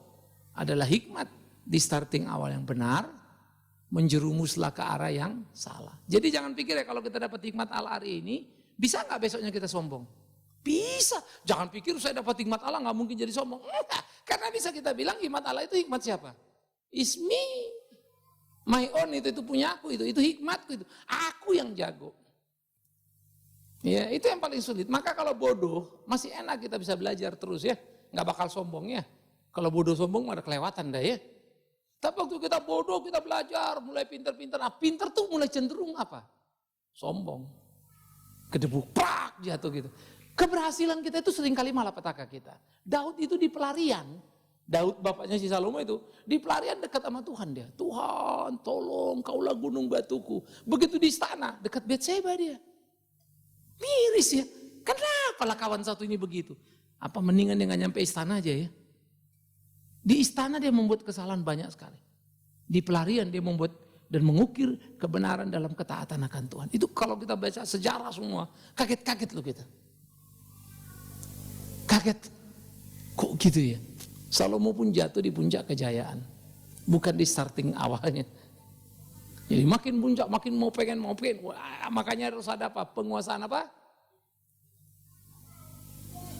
adalah hikmat di starting awal yang benar, menjerumuslah ke arah yang salah. Jadi jangan pikir ya kalau kita dapat hikmat Allah hari ini, bisa nggak besoknya kita sombong? Bisa. Jangan pikir saya dapat hikmat Allah nggak mungkin jadi sombong. Enggak. Karena bisa kita bilang hikmat Allah itu hikmat siapa? It's me. My own itu punya aku itu hikmatku itu. Aku yang jago. Ya, itu yang paling sulit. Maka kalau bodoh, masih enak kita bisa belajar terus ya. Nggak bakal sombong ya. Kalau bodoh sombong ada kelewatan dah ya. Tapi waktu kita bodoh, kita belajar, mulai pinter-pinter. Nah, pinter tuh mulai cenderung apa? Sombong. Kedebuk, prak, jatuh gitu. Keberhasilan kita itu seringkali malapetaka kita. Daud itu di pelarian. Daud bapaknya si Salomo itu di pelarian dekat sama Tuhan dia. Tuhan tolong kaulah gunung batuku. Begitu di istana dekat Betseba dia. Miris ya. Kenapa lah kawan satu ini begitu? Apa mendingan dia nggak nyampe istana aja ya? Di istana dia membuat kesalahan banyak sekali. Di pelarian dia membuat dan mengukir kebenaran dalam ketaatan akan Tuhan. Itu kalau kita baca sejarah semua, kaget-kaget loh kita. Kaget. Kok gitu ya? Salomo pun jatuh di puncak kejayaan. Bukan di starting awalnya. Jadi makin puncak, makin mau pengen. Wah, makanya harus ada apa? Penguasaan apa?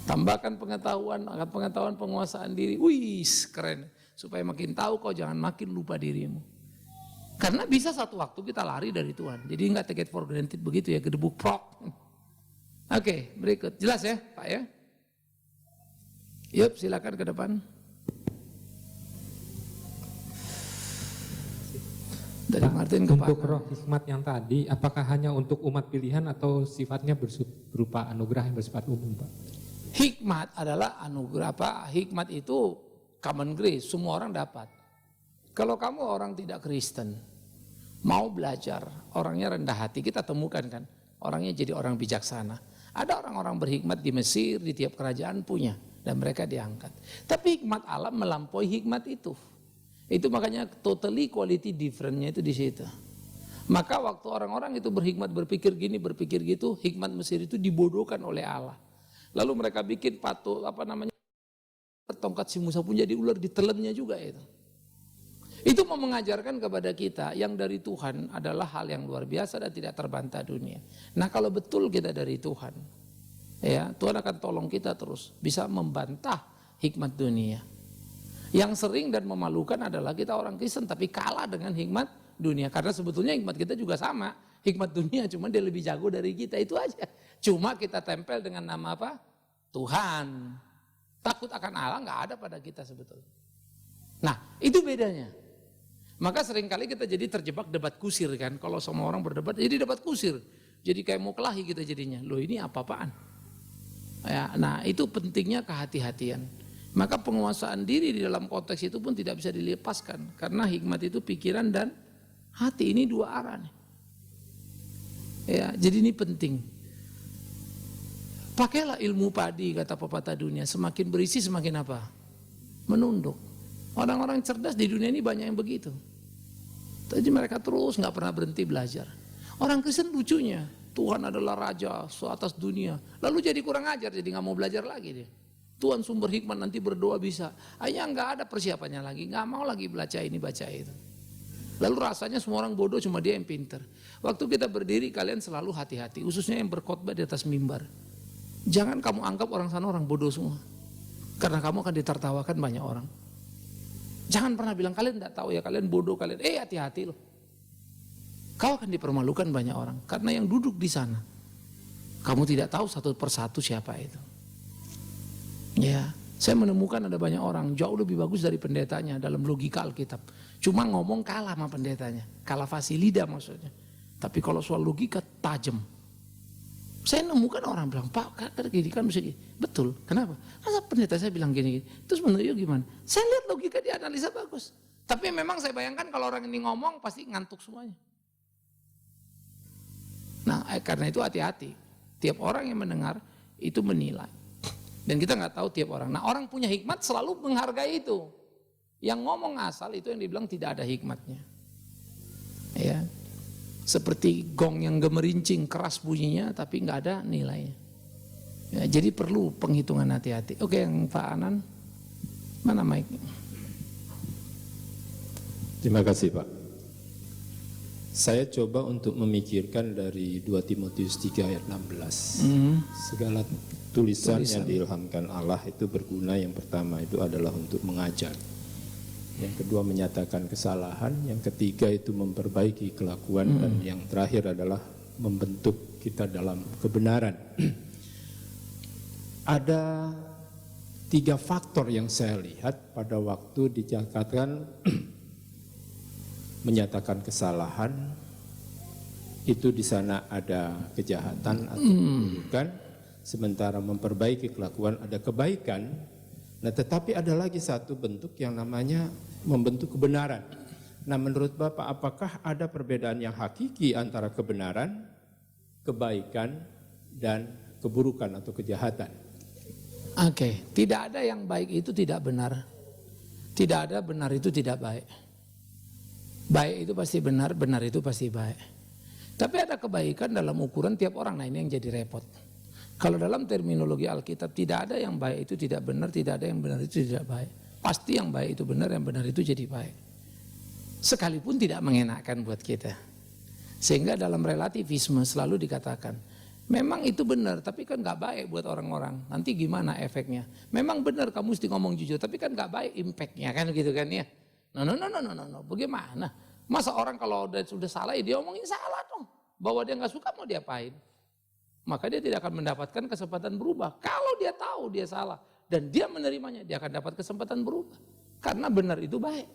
Tambahkan pengetahuan penguasaan diri. Wih, keren. Supaya makin tahu kau jangan makin lupa dirimu. Karena bisa satu waktu kita lari dari Tuhan. Jadi nggak take it for granted begitu ya, gedebuk prok. Oke, berikut. Jelas ya Pak ya? Yuk silakan ke depan. Dari Martin ke Untuk Pak. roh hikmat yang tadi, apakah hanya untuk umat pilihan atau sifatnya berupa anugerah yang bersifat umum, Pak? Hikmat adalah anugerah apa? Hikmat itu common grace, semua orang dapat. Kalau kamu orang tidak Kristen, mau belajar, orangnya rendah hati, kita temukan kan, orangnya jadi orang bijaksana. Ada orang-orang berhikmat di Mesir, di tiap kerajaan punya, dan mereka diangkat. Tapi hikmat Allah melampaui hikmat itu. Itu makanya totally quality different-nya itu di situ. Maka waktu orang-orang itu berhikmat berpikir gini, berpikir gitu, hikmat Mesir itu dibodohkan oleh Allah. Lalu mereka bikin tongkat si Musa pun jadi ular, ditelannya juga itu. Itu mau mengajarkan kepada kita yang dari Tuhan adalah hal yang luar biasa dan tidak terbantah dunia. Nah kalau betul kita dari Tuhan, ya Tuhan akan tolong kita terus bisa membantah hikmat dunia. Yang sering dan memalukan adalah kita orang Kristen tapi kalah dengan hikmat dunia. Karena sebetulnya hikmat kita juga sama. Hikmat dunia cuma dia lebih jago dari kita, itu aja. Cuma kita tempel dengan nama apa? Tuhan. Takut akan Allah nggak ada pada kita sebetulnya. Nah itu bedanya. Maka seringkali kita jadi terjebak debat kusir kan. Kalau sama orang berdebat jadi debat kusir. Jadi kayak mau kelahi kita jadinya. Loh ini apa-apaan? Ya, nah itu pentingnya kehati-hatian. Maka penguasaan diri di dalam konteks itu pun tidak bisa dilepaskan. Karena hikmat itu pikiran dan hati, ini dua arah nih. Ya, jadi ini penting. Pakailah ilmu padi kata pepatah dunia. Semakin berisi semakin apa? Menunduk. Orang-orang cerdas di dunia ini banyak yang begitu. Jadi mereka terus nggak pernah berhenti belajar. Orang Kristen lucunya, Tuhan adalah raja atas dunia. Lalu jadi kurang ajar, jadi nggak mau belajar lagi dia. Tuhan sumber hikmat, nanti berdoa bisa. Hanya nggak ada persiapannya lagi, nggak mau lagi baca ini baca itu. Lalu rasanya semua orang bodoh, cuma dia yang pinter. Waktu kita berdiri kalian selalu hati-hati, khususnya yang berkhotbah di atas mimbar. Jangan kamu anggap orang sana orang bodoh semua, karena kamu akan ditertawakan banyak orang. Jangan pernah bilang kalian tidak tahu ya, kalian bodoh kalian. Hati-hati loh. Kau akan dipermalukan banyak orang, karena yang duduk di sana, kamu tidak tahu satu persatu siapa itu. Ya, saya menemukan ada banyak orang jauh lebih bagus dari pendetanya dalam logika Alkitab. Cuma ngomong kalah sama pendetanya, kalah fasilida maksudnya. Tapi kalau soal logika tajam. Saya nemukan orang bilang, Pak, gini kan bisa gini. Betul, kenapa? Masa pendeta saya bilang gini. Terus menurut you gimana? Saya lihat logika dia analisa bagus. Tapi memang saya bayangkan kalau orang ini ngomong pasti ngantuk semuanya. Nah, karena itu hati-hati. Tiap orang yang mendengar itu menilai. Dan kita nggak tahu tiap orang. Nah, orang punya hikmat selalu menghargai itu. Yang ngomong asal itu yang dibilang tidak ada hikmatnya. Ya. Seperti gong yang gemerincing keras bunyinya tapi nggak ada nilainya. Ya, jadi perlu penghitungan hati-hati. Oke, yang Pak Anan, mana mic? Terima kasih Pak. Saya coba untuk memikirkan dari 2 Timotius 3 ayat 16. Segala tulisan yang diilhamkan Allah itu berguna. Yang pertama itu adalah untuk mengajar. Yang kedua menyatakan kesalahan. Yang ketiga itu memperbaiki kelakuan. Dan yang terakhir adalah membentuk kita dalam kebenaran. Ada 3 faktor yang saya lihat pada waktu dikatakan menyatakan kesalahan, itu di sana ada kejahatan atau keburukan, sementara memperbaiki kelakuan ada kebaikan. Nah, tetapi ada lagi satu bentuk yang namanya membentuk kebenaran. Nah, menurut Bapak, apakah ada perbedaan yang hakiki antara kebenaran, kebaikan, dan keburukan atau kejahatan? Oke, tidak ada yang baik itu tidak benar. Tidak ada benar itu tidak baik. Baik itu pasti benar, benar itu pasti baik. Tapi ada kebaikan dalam ukuran tiap orang. Nah, ini yang jadi repot. Kalau dalam terminologi Alkitab tidak ada yang baik itu tidak benar, tidak ada yang benar itu tidak baik. Pasti yang baik itu benar, yang benar itu jadi baik. Sekalipun tidak mengenakan buat kita. Sehingga dalam relativisme selalu dikatakan, memang itu benar tapi kan gak baik buat orang-orang. Nanti gimana efeknya? Memang benar kamu mesti ngomong jujur tapi kan gak baik impactnya kan gitu kan ya. No. Bagaimana? Masa orang kalau sudah salah ya dia omongin salah dong. Bahwa dia gak suka mau diapain? Maka dia tidak akan mendapatkan kesempatan berubah. Kalau dia tahu dia salah dan dia menerimanya, dia akan dapat kesempatan berubah. Karena benar itu baik.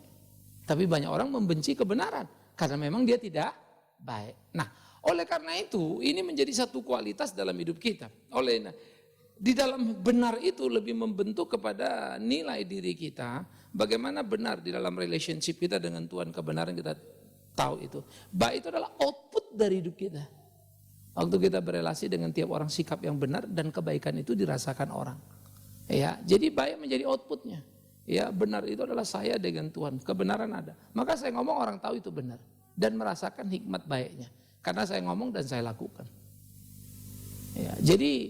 Tapi banyak orang membenci kebenaran karena memang dia tidak baik. Nah, oleh karena itu ini menjadi satu kualitas dalam hidup kita. Di dalam benar itu lebih membentuk kepada nilai diri kita. Bagaimana benar di dalam relationship kita dengan Tuhan, kebenaran kita tahu itu. Baik itu adalah output dari hidup kita. Waktu kita berelasi dengan tiap orang, sikap yang benar dan kebaikan itu dirasakan orang. Ya, jadi baik menjadi outputnya. Ya, benar itu adalah saya dengan Tuhan, kebenaran ada. Maka saya ngomong orang tahu itu benar dan merasakan hikmat baiknya. Karena saya ngomong dan saya lakukan. Ya, jadi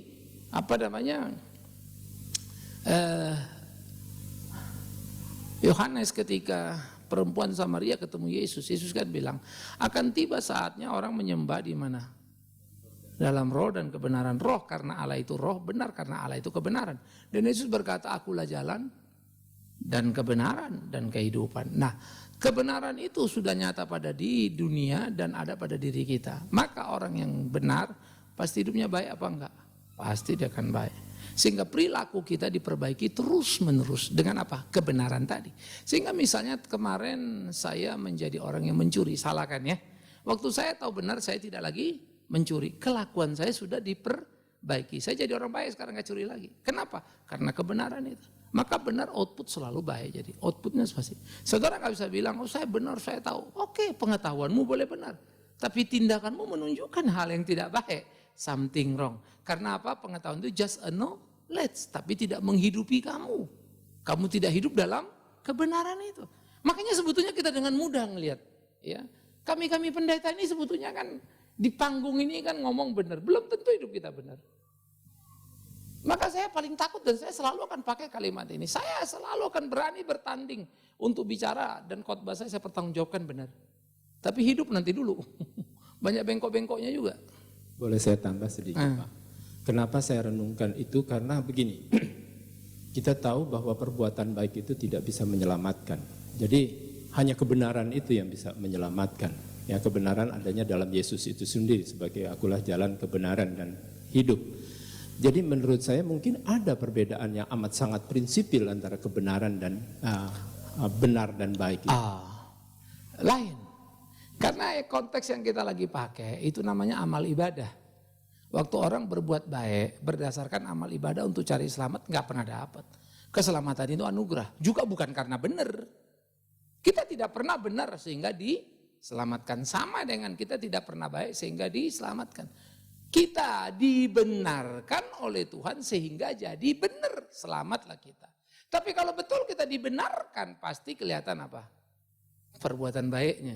Yohanes ketika perempuan Samaria ketemu Yesus, Yesus kan bilang, akan tiba saatnya orang menyembah di mana? Dalam roh dan kebenaran. Roh karena Allah itu roh, benar karena Allah itu kebenaran. Dan Yesus berkata, akulah jalan dan kebenaran dan kehidupan. Nah, kebenaran itu sudah nyata pada di dunia dan ada pada diri kita. Maka orang yang benar pasti hidupnya baik apa enggak? Pasti dia akan baik. Sehingga perilaku kita diperbaiki terus menerus dengan apa? Kebenaran tadi. Sehingga misalnya kemarin saya menjadi orang yang mencuri, salah kan ya? Waktu saya tahu benar saya tidak lagi mencuri, kelakuan saya sudah diperbaiki. Saya jadi orang baik sekarang gak curi lagi. Kenapa? Karena kebenaran itu. Maka benar output selalu baik. Jadi outputnya pasti. Saudara gak bisa bilang, oh saya benar, saya tahu. Oke, pengetahuanmu boleh benar. Tapi tindakanmu menunjukkan hal yang tidak baik. Something wrong. Karena apa? Pengetahuan itu just a knowledge. Tapi tidak menghidupi kamu. Kamu tidak hidup dalam kebenaran itu. Makanya sebetulnya kita dengan mudah ngelihat. Ya. Kami pendeta ini sebetulnya kan di panggung ini kan ngomong benar, belum tentu hidup kita benar. Maka saya paling takut dan saya selalu akan pakai kalimat ini. Saya selalu akan berani bertanding untuk bicara dan khotbah saya pertanggungjawabkan benar. Tapi hidup nanti dulu. Banyak bengkok-bengkoknya juga. Boleh saya tambah sedikit Pak? Kenapa saya renungkan itu? Karena begini, kita tahu bahwa perbuatan baik itu tidak bisa menyelamatkan. Jadi hanya kebenaran itu yang bisa menyelamatkan. Ya, kebenaran adanya dalam Yesus itu sendiri sebagai akulah jalan kebenaran dan hidup. Jadi menurut saya mungkin ada perbedaan yang amat sangat prinsipil antara kebenaran dan benar dan baik itu. Lain. Karena konteks yang kita lagi pakai itu namanya amal ibadah. Waktu orang berbuat baik berdasarkan amal ibadah untuk cari selamat nggak pernah dapat. Keselamatan itu anugerah. Juga bukan karena benar. Kita tidak pernah benar sehingga diselamatkan. Sama dengan kita tidak pernah baik sehingga diselamatkan. Kita dibenarkan oleh Tuhan sehingga jadi benar. Selamatlah kita. Tapi kalau betul kita dibenarkan pasti kelihatan apa? Perbuatan baiknya.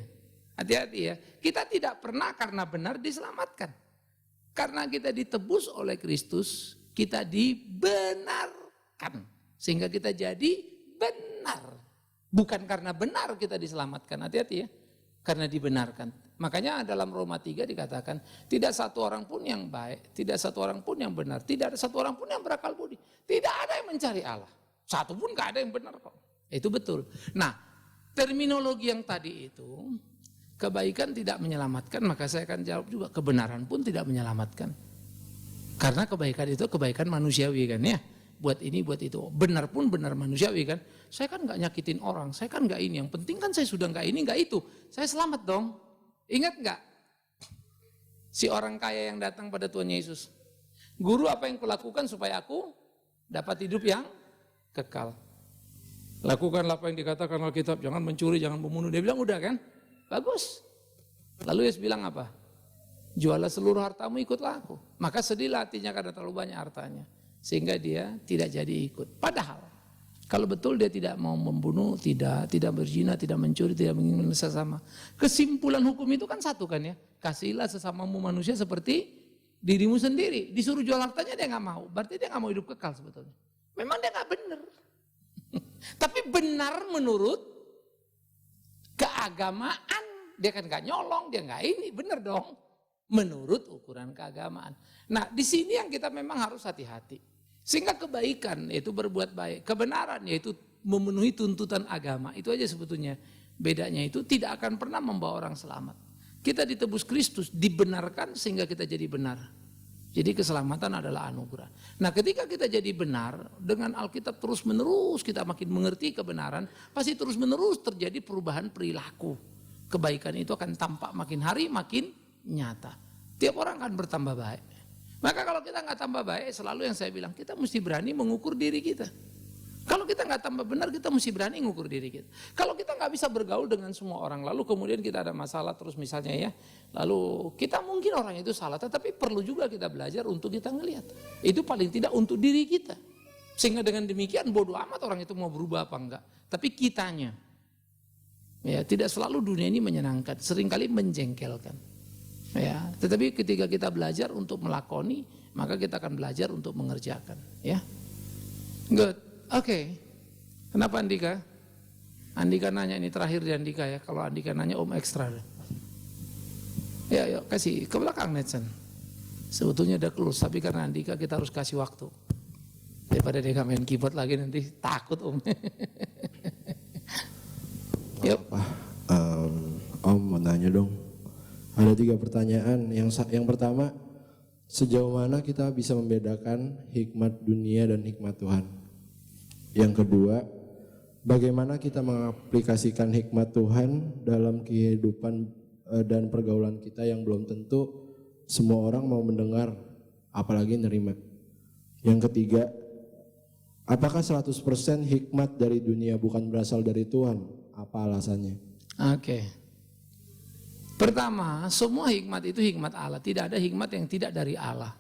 Hati-hati ya. Kita tidak pernah karena benar diselamatkan. Karena kita ditebus oleh Kristus, kita dibenarkan. Sehingga kita jadi benar. Bukan karena benar kita diselamatkan. Hati-hati ya. Karena dibenarkan. Makanya dalam Roma 3 dikatakan, tidak satu orang pun yang baik, tidak satu orang pun yang benar, tidak ada satu orang pun yang berakal budi. Tidak ada yang mencari Allah. Satu pun gak ada yang benar kok. Itu betul. Nah, terminologi yang tadi itu, kebaikan tidak menyelamatkan, maka saya akan jawab juga kebenaran pun tidak menyelamatkan. Karena kebaikan itu kebaikan manusiawi kan ya. Buat ini, buat itu. Benar pun benar manusiawi kan. Saya kan nggak nyakitin orang, saya kan nggak ini. Yang penting kan saya sudah nggak ini, nggak itu. Saya selamat dong. Ingat nggak? Si orang kaya yang datang pada Tuhan Yesus. Guru, apa yang kulakukan supaya aku dapat hidup yang kekal? Lakukanlah apa yang dikatakan Alkitab, jangan mencuri, jangan membunuh. Dia bilang udah kan? Bagus. Lalu Yesus bilang apa? Jualah seluruh hartamu, ikutlah aku. Maka sedihlah hatinya karena terlalu banyak hartanya. Sehingga dia tidak jadi ikut. Padahal kalau betul dia tidak mau membunuh, tidak berzina, tidak mencuri, tidak menginginkan sesama. Kesimpulan hukum itu kan satu kan ya. Kasihlah sesamamu manusia seperti dirimu sendiri. Disuruh jual hartanya dia nggak mau. Berarti dia nggak mau hidup kekal sebetulnya. Memang dia nggak benar. Tapi benar menurut keagamaan. Dia kan nggak nyolong, dia nggak ini, benar dong. Menurut ukuran keagamaan. Nah, di sini yang kita memang harus hati-hati. Sehingga kebaikan yaitu berbuat baik, kebenaran yaitu memenuhi tuntutan agama. Itu aja sebetulnya bedanya, itu tidak akan pernah membawa orang selamat. Kita ditebus Kristus, dibenarkan sehingga kita jadi benar. Jadi keselamatan adalah anugerah. Nah, ketika kita jadi benar, dengan Alkitab terus menerus kita makin mengerti kebenaran, pasti terus menerus terjadi perubahan perilaku. Kebaikan itu akan tampak makin hari makin nyata. Tiap orang akan bertambah baik. Maka kalau kita nggak tambah baik, selalu yang saya bilang, kita mesti berani mengukur diri kita. Kalau kita nggak tambah benar, kita mesti berani mengukur diri kita. Kalau kita nggak bisa bergaul dengan semua orang, lalu kemudian kita ada masalah terus misalnya ya, lalu kita mungkin orang itu salah, tetapi perlu juga kita belajar untuk kita ngelihat. Itu paling tidak untuk diri kita. Sehingga dengan demikian bodoh amat orang itu mau berubah apa enggak. Tapi kitanya, ya tidak selalu dunia ini menyenangkan, seringkali menjengkelkan. Ya, tetapi ketika kita belajar untuk melakoni, maka kita akan belajar untuk mengerjakan. Ya, good, oke. Kenapa Andika? Andika nanya, ini terakhir di Andika ya. Kalau Andika nanya Om ekstra. Ya, yuk kasih ke belakang Netsen. Sebetulnya udah close, tapi karena Andika kita harus kasih waktu. Daripada dia main keyboard lagi nanti takut Om. Yuk. Om mau nanya dong. Ada 3 pertanyaan. Yang pertama, sejauh mana kita bisa membedakan hikmat dunia dan hikmat Tuhan? Yang kedua, bagaimana kita mengaplikasikan hikmat Tuhan dalam kehidupan dan pergaulan kita yang belum tentu semua orang mau mendengar, apalagi nerima. Yang ketiga, apakah 100% hikmat dari dunia bukan berasal dari Tuhan? Apa alasannya? Oke. Pertama, semua hikmat itu hikmat Allah. Tidak ada hikmat yang tidak dari Allah.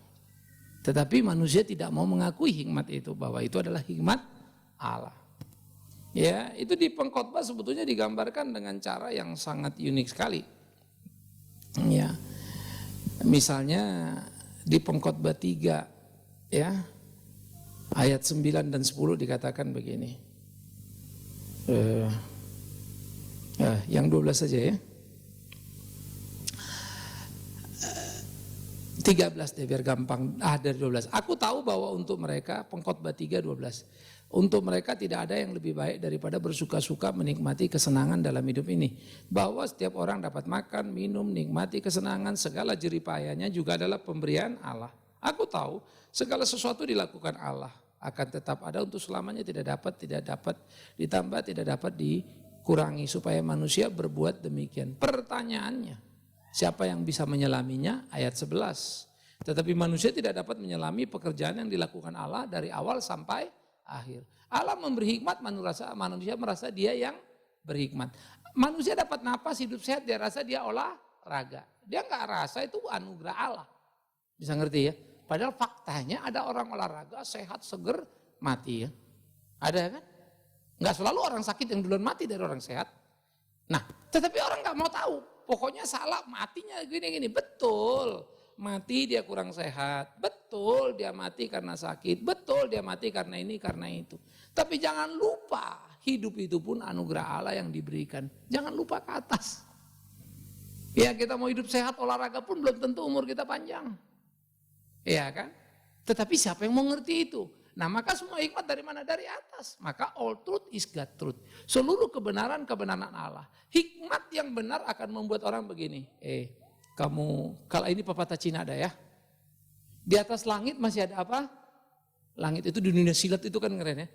Tetapi manusia tidak mau mengakui hikmat itu, bahwa itu adalah hikmat Allah. Ya, itu di pengkhotbah sebetulnya digambarkan dengan cara yang sangat unik sekali. Ya. Misalnya di pengkhotbah 3 ya, ayat 9 dan 10 dikatakan begini. Yang 12 saja ya. 13 deh biar gampang, dari 12. Aku tahu bahwa untuk mereka, pengkhotbah 3:12, untuk mereka tidak ada yang lebih baik daripada bersuka-suka menikmati kesenangan dalam hidup ini. Bahwa setiap orang dapat makan, minum, nikmati kesenangan, segala jeripayanya juga adalah pemberian Allah. Aku tahu segala sesuatu dilakukan Allah, akan tetap ada untuk selamanya, tidak dapat ditambah, tidak dapat dikurangi, supaya manusia berbuat demikian. Pertanyaannya, siapa yang bisa menyelaminya? Ayat 11. Tetapi manusia tidak dapat menyelami pekerjaan yang dilakukan Allah dari awal sampai akhir. Allah memberi hikmat, manusia merasa dia yang berhikmat. Manusia dapat napas, hidup sehat, dia rasa dia olahraga. Dia nggak rasa itu anugerah Allah. Bisa ngerti ya? Padahal faktanya ada orang olahraga, sehat, seger, mati ya. Ada kan? Nggak selalu orang sakit yang duluan mati dari orang sehat. Nah, tetapi orang nggak mau tahu. Pokoknya salah, matinya gini-gini. Betul, mati dia kurang sehat. Betul, dia mati karena sakit. Betul, dia mati karena ini, karena itu. Tapi jangan lupa, hidup itu pun anugerah Allah yang diberikan. Jangan lupa ke atas. Ya, kita mau hidup sehat, olahraga pun belum tentu umur kita panjang. Iya kan? Tetapi siapa yang mau ngerti itu? Nah maka semua hikmat dari mana? Dari atas. Maka all truth is God truth. Seluruh kebenaran Allah. Hikmat yang benar akan membuat orang begini. Kamu, kalau ini pepatah Cina ada ya. Di atas langit masih ada apa? Langit itu di dunia silat itu kan keren ya.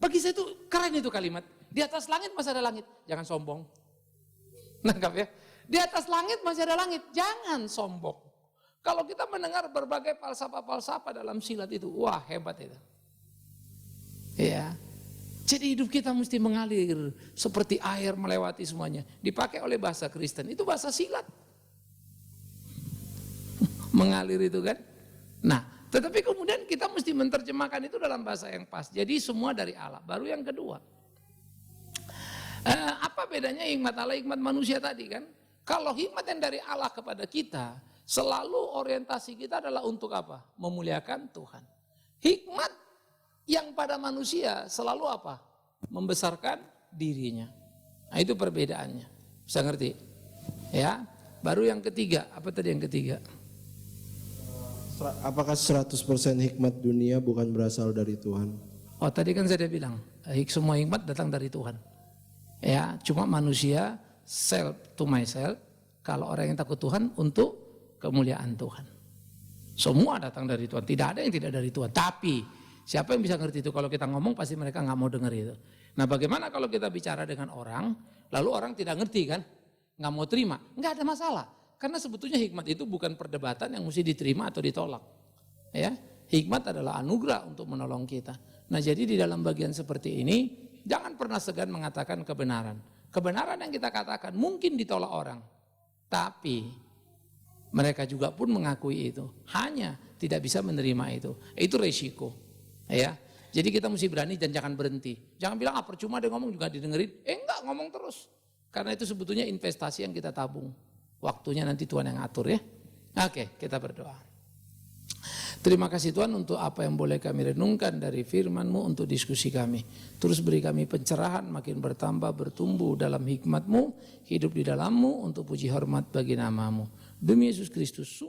Bagi saya itu keren itu kalimat. Di atas langit masih ada langit. Jangan sombong. Nangkap ya. Di atas langit masih ada langit. Jangan sombong. Kalau kita mendengar berbagai falsafah-falsafah dalam silat itu, wah hebat itu. Ya, jadi hidup kita mesti mengalir seperti air melewati semuanya. Dipakai oleh bahasa Kristen, itu bahasa silat. Mengalir itu kan. Nah, tetapi kemudian kita mesti menerjemahkan itu dalam bahasa yang pas. Jadi semua dari Allah. Baru yang kedua. Apa bedanya hikmat Allah, hikmat manusia tadi kan? Kalau hikmat yang dari Allah kepada kita, selalu orientasi kita adalah untuk apa? Memuliakan Tuhan. Hikmat yang pada manusia selalu apa? Membesarkan dirinya. Nah, itu perbedaannya. Bisa ngerti? Ya. Baru yang ketiga, apa tadi yang ketiga? Apakah 100% hikmat dunia bukan berasal dari Tuhan? Oh, tadi kan saya bilang, semua hikmat datang dari Tuhan. Ya, cuma manusia self to myself, kalau orang yang takut Tuhan untuk kemuliaan Tuhan. Semua datang dari Tuhan, tidak ada yang tidak dari Tuhan. Tapi siapa yang bisa ngerti itu? Kalau kita ngomong pasti mereka nggak mau dengar itu. Nah bagaimana kalau kita bicara dengan orang, lalu orang tidak ngerti kan? Nggak mau terima, nggak ada masalah. Karena sebetulnya hikmat itu bukan perdebatan yang mesti diterima atau ditolak. Ya, hikmat adalah anugerah untuk menolong kita. Nah jadi di dalam bagian seperti ini, jangan pernah segan mengatakan kebenaran. Kebenaran yang kita katakan mungkin ditolak orang, tapi mereka juga pun mengakui itu. Hanya tidak bisa menerima itu. Itu resiko. Ya, jadi kita mesti berani dan jangan berhenti. Jangan bilang percuma dia ngomong juga didengerin. Enggak, ngomong terus. Karena itu sebetulnya investasi yang kita tabung. Waktunya nanti Tuhan yang atur ya. Oke, kita berdoa. Terima kasih Tuhan untuk apa yang boleh kami renungkan dari firman-Mu untuk diskusi kami. Terus beri kami pencerahan makin bertambah, bertumbuh dalam hikmat-Mu, hidup di dalam-Mu untuk puji hormat bagi nama-Mu. Demi Yesus Kristus.